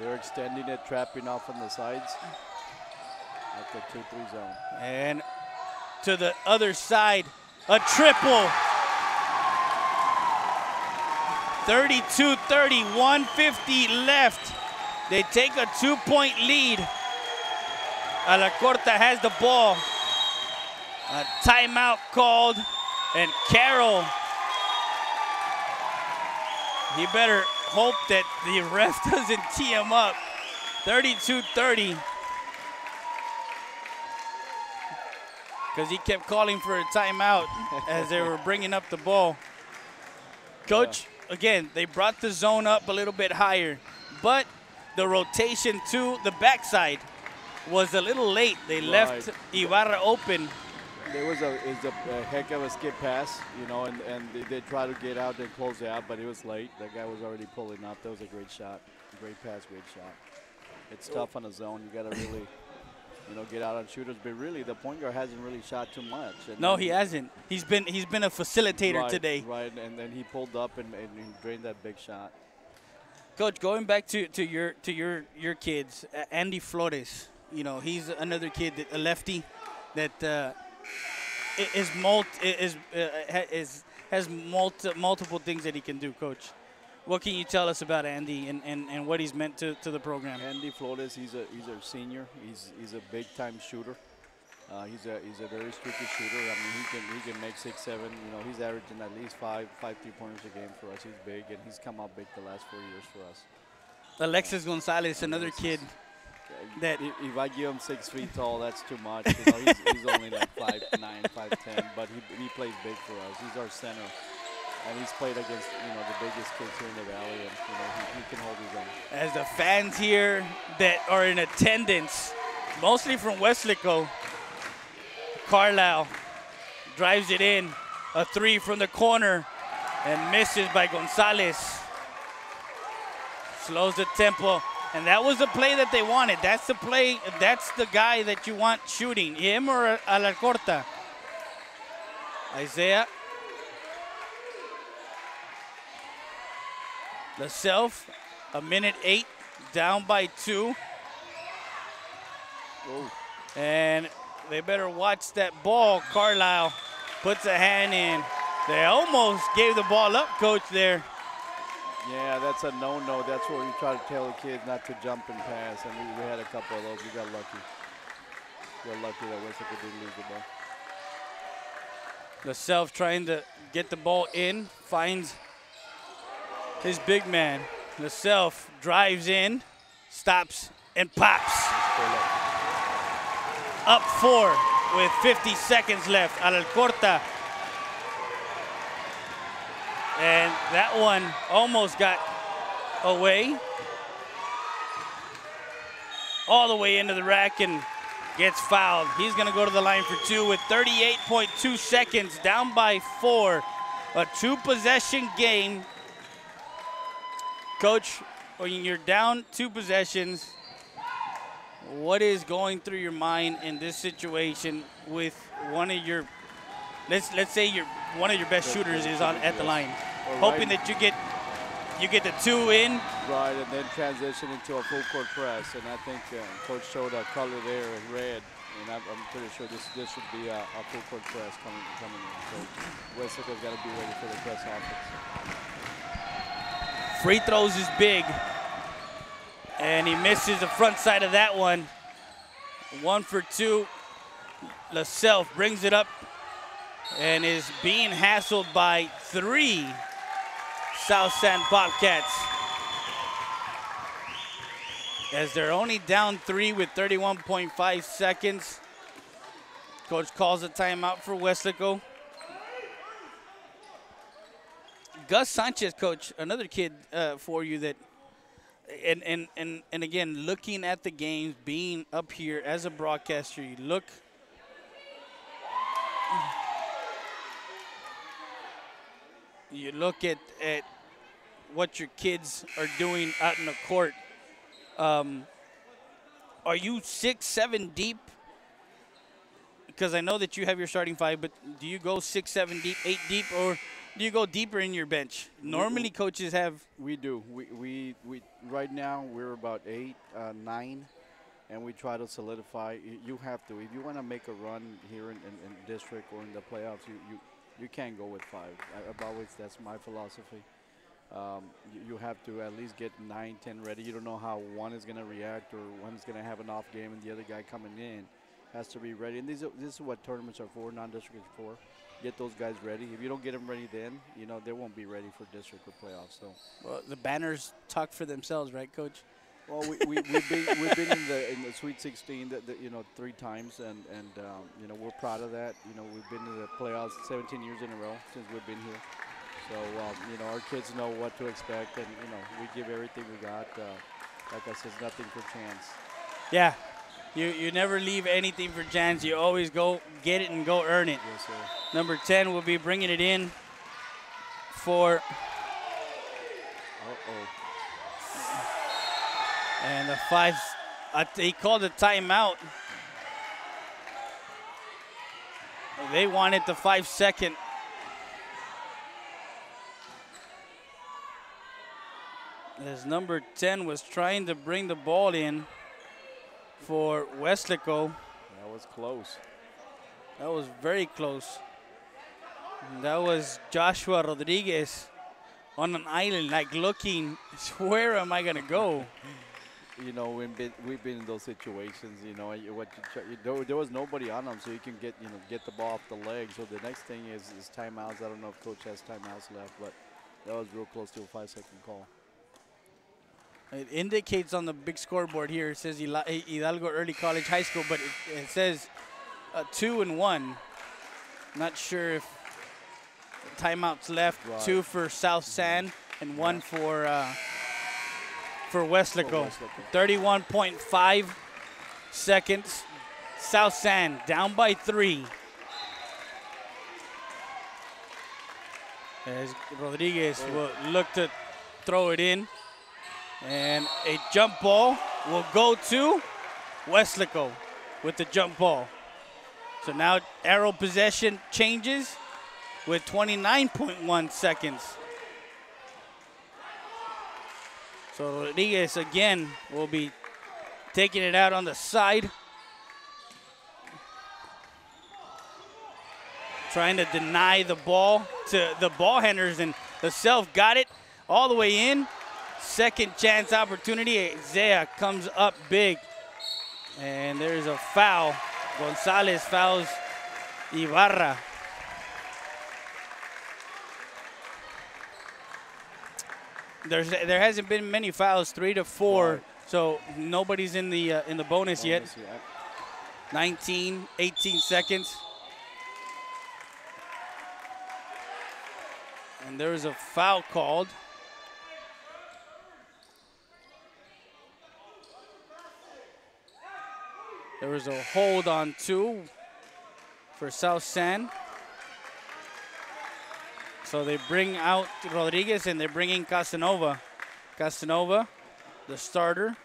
They're extending it, trapping off on the sides. At the 2-3 zone. And to the other side, a triple. 32-30, 150 left. They take a 2-point lead. Alarcorta has the ball. A timeout called, and Carroll, he better hope that the ref doesn't tee him up. 32-30. Because he kept calling for a timeout as they were bringing up the ball. Coach, again, they brought the zone up a little bit higher, but the rotation to the backside was a little late. They left Ibarra open. There was a heck of a skip pass, and they tried to get out and close it out, but it was late. That guy was already pulling up. That was a great shot. Great pass, great shot. It's tough on a zone. You got to really get out on shooters, but really the point guard hasn't really shot too much. No, he hasn't. He's been a facilitator today. Right, and then he pulled up and he drained that big shot. Coach, going back to your kids, Andy Flores. He's another kid, a lefty, that has multiple things that he can do. Coach, what can you tell us about Andy and what he's meant to the program? Andy Flores, he's a senior. He's a big time shooter. He's a very streaky shooter. I mean, he can make 6, 7. He's averaging at least 5 3-pointers a game for us. He's big, and he's come out big the last 4 years for us. Alexis Gonzalez, another kid. That if I give him 6 feet tall, that's too much. He's only like 5'9", 5'10", but he plays big for us. He's our center. And he's played against, the biggest kids here in the Valley, and, he can hold his own. As the fans here that are in attendance, mostly from Weslaco, Carlisle drives it in. A 3 from the corner and misses by Gonzalez. Slows the tempo. And that was the play that they wanted. That's the play, that's the guy that you want shooting, him or Alarcorta. Isaiah. LaSelf, a minute 8, down by 2. Oh. And they better watch that ball. Carlisle puts a hand in. They almost gave the ball up, Coach, there. Yeah, that's a no-no. That's what we try to tell the kids, not to jump and pass. And we had a couple of those. We got lucky. We got lucky that Weslaco didn't lose the ball. LaSelf trying to get the ball in, finds his big man. LaSelf drives in, stops, and pops. Up 4 with 50 seconds left. Alcorta. And that one almost got away. All the way into the rack and gets fouled. He's going to go to the line for 2 with 38.2 seconds, down by 4. A 2-possession game. Coach, when you're down 2 possessions, what is going through your mind in this situation with one of your, let's say one of your best shooters is at the line, hoping that you get the 2 in. Right, and then transition into a full court press. And I think Coach showed a color there in red, and I'm pretty sure this should be a full court press coming in. So Weslaco's got to be ready for the press offense. Free throws is big, and he misses the front side of that one. 1 for 2. LaSelf brings it up and is being hassled by 3 South San Bobcats, as they're only down 3 with 31.5 seconds. Coach calls a timeout for Weslaco. Gus Sanchez, Coach, another kid for you that, and again, looking at the games, being up here as a broadcaster, you look at what your kids are doing out in the court. Are you 6, 7 deep? Because I know that you have your starting 5, but do you go 6, 7 deep, 8 deep, or do you go deeper in your bench? Normally, coaches have. We do. We right now we're about 8, 9, and we try to solidify. You have to, if you want to make a run here in district or in the playoffs, you can't go with 5. That's my philosophy. You have to at least get 9, 10 ready. You don't know how one is going to react, or one's going to have an off game, and the other guy coming in has to be ready. And this is what tournaments are for, non-district is for. Get those guys ready. If you don't get them ready then, they won't be ready for district or playoffs. So, well, the banners talk for themselves, right, Coach? Well, we've been in the Sweet 16 3 times, and we're proud of that. We've been in the playoffs 17 years in a row since we've been here. So our kids know what to expect, and we give everything we got. Like I said, nothing for chance. Yeah. You never leave anything for chance. You always go get it and go earn it. Yes, sir. Number 10 will be bringing it in for. And the 5. He called a timeout. They wanted the 5-second. As number 10 was trying to bring the ball in for Weslaco. That was close. That was very close. And that was Joshua Rodriguez on an island, like looking, where am I going to go? We've been in those situations. There was nobody on them, so you can get the ball off the leg. So the next thing is timeouts. I don't know if Coach has timeouts left, but that was real close to a 5-second call. It indicates on the big scoreboard here, it says Hidalgo Early College High School, but it says 2 and 1. Not sure if timeouts left. Right. 2 for South San and 1 for Weslaco. 31.5 seconds. South San down by 3. As Rodriguez will look to throw it in. And a jump ball will go to Weslaco with the jump ball. So now arrow possession changes with 29.1 seconds. So Rodriguez again will be taking it out on the side. trying to deny the ball to the ball handlers, and the Self got it all the way in. Second chance opportunity. Isaiah comes up big, and there's a foul. Gonzalez fouls Ibarra. There hasn't been many fouls, 3 to 4, right. So nobody's in the bonus yet. 19, 18 seconds. And there was a foul called. There was a hold on 2 for South San. So they bring out Rodriguez and they bring in Casanova. Casanova, the starter.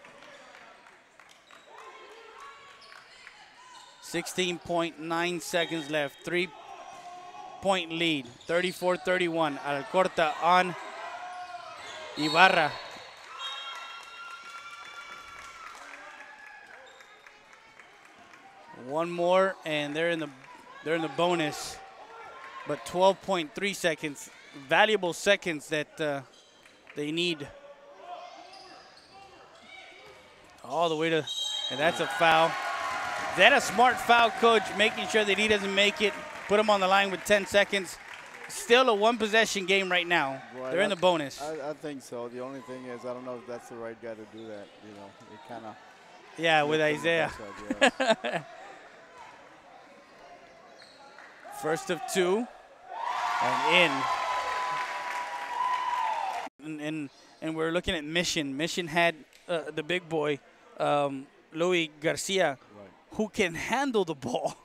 16.9 seconds left. 3-point lead. 34-31. Alcorta on Ibarra. One more, and they're in the bonus. But 12.3 seconds, valuable seconds that they need. All the way to, and that's a foul. Is that a smart foul, Coach? Making sure that he doesn't make it, put him on the line with 10 seconds. Still a one-possession game right now. Right, they're in the bonus. I think so. The only thing is, I don't know if that's the right guy to do that. You know, it kind of. Yeah, with Isaiah. First of 2, and in. And we're looking at Mission. Mission had the big boy, Louis Garcia, right, who can handle the ball.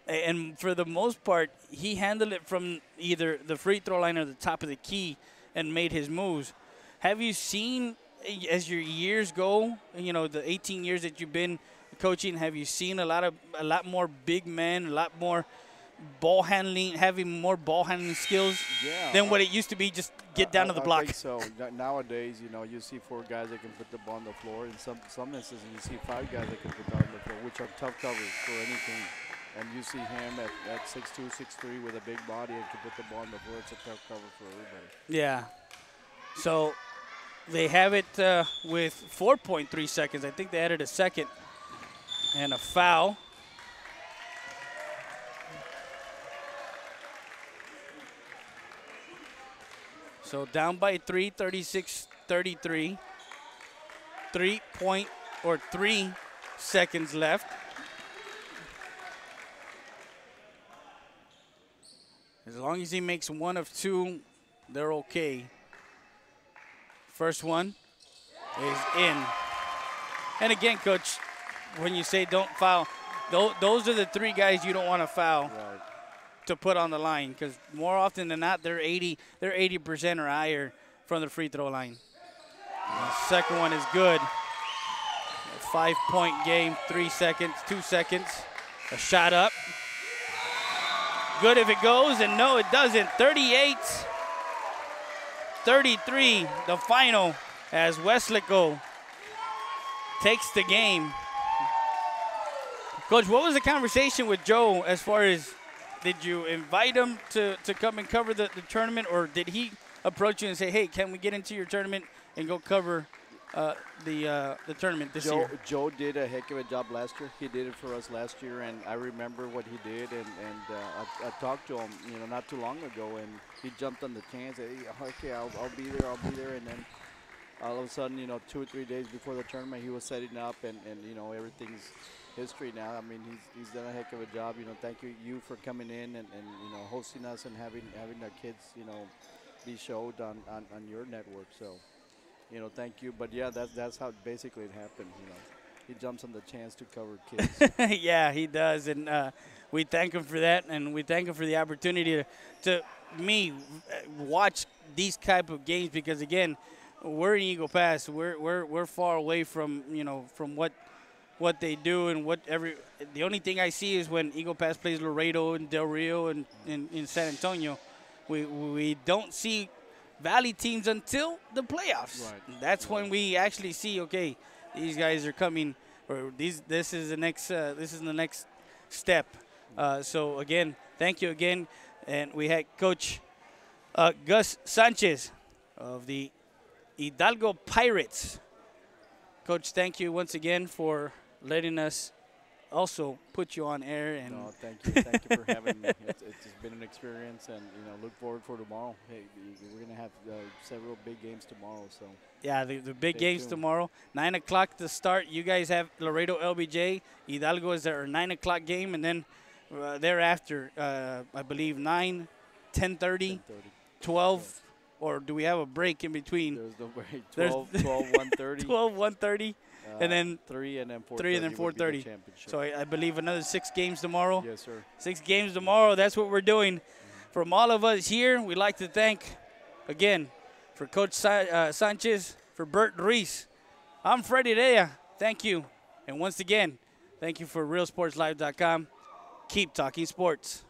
And for the most part, he handled it from either the free throw line or the top of the key and made his moves. Have you seen, as your years go, you know, the 18 years that you've been coaching, have you seen a lot more big men, a lot more ball handling, having more ball handling skills than what it used to be, just get down to the block? I think so. Nowadays, you know, you see 4 guys that can put the ball on the floor. In some instances, you see 5 guys that can put the ball on the floor, which are tough covers for any team. And you see him at 6'2", 6'3", with a big body and can put the ball on the floor. It's a tough cover for everybody. Yeah. So they have it with 4.3 seconds. I think they added a second. And a foul. So down by 3, 36-33. 3 seconds left. As long as he makes 1 of 2, they're okay. First one is in. And again, Coach, when you say don't foul, those are the 3 guys you don't want to foul to put on the line, because more often than not, they're 80% or higher from the free throw line. The second one is good. A 5-point game, 3 seconds, 2 seconds. A shot up. Good if it goes, and no, it doesn't. 38-33, the final, as Weslaco takes the game. Coach, what was the conversation with Joe as far as, did you invite him to come and cover the tournament, or did he approach you and say, hey, can we get into your tournament and go cover the tournament this year? Joe did a heck of a job last year. He did it for us last year, and I remember what he did, and I talked to him, you know, not too long ago, and he jumped on the chance. Hey, okay, I'll be there, and then all of a sudden, you know, 2 or 3 days before the tournament, he was setting up, and you know, everything's history now. I mean, he's done a heck of a job. You know, thank you for coming in and you know, hosting us and having our kids, you know, be showed on your network. So, you know, thank you. But yeah, that's how basically it happened. You know, he jumps on the chance to cover kids. Yeah, he does, and we thank him for that, and we thank him for the opportunity to watch these type of games, because again, we're in Eagle Pass. We're far away from, you know, from what they do and the only thing I see is when Eagle Pass plays Laredo and Del Rio and in San Antonio. We don't see Valley teams until the playoffs. Right. That's when we actually see, okay, these guys are coming, or this is the next step. So again, thank you again. And we had Coach Gus Sanchez of the Hidalgo Pirates. Coach, thank you once again for letting us also put you on air. And no, thank you for having me. It's been an experience, and look forward for tomorrow. Hey, we're gonna have several big games tomorrow. So yeah, the big games tomorrow. 9 o'clock to start. You guys have Laredo LBJ. Hidalgo is their 9 o'clock game, and then thereafter, I believe 9, 10:30, 12. Or do we have a break in between? There's no break. 12, 1:30. 12, 1:30. And then 3 and then 4:30. 3 and then 4:30. So I believe another 6 games tomorrow. Yes, sir. 6 games tomorrow. That's what we're doing. From all of us here, we'd like to thank, again, for Coach Sanchez, for Bert Reese. I'm Freddie Rea. Thank you. And once again, thank you for RealSportsLive.com. Keep talking sports.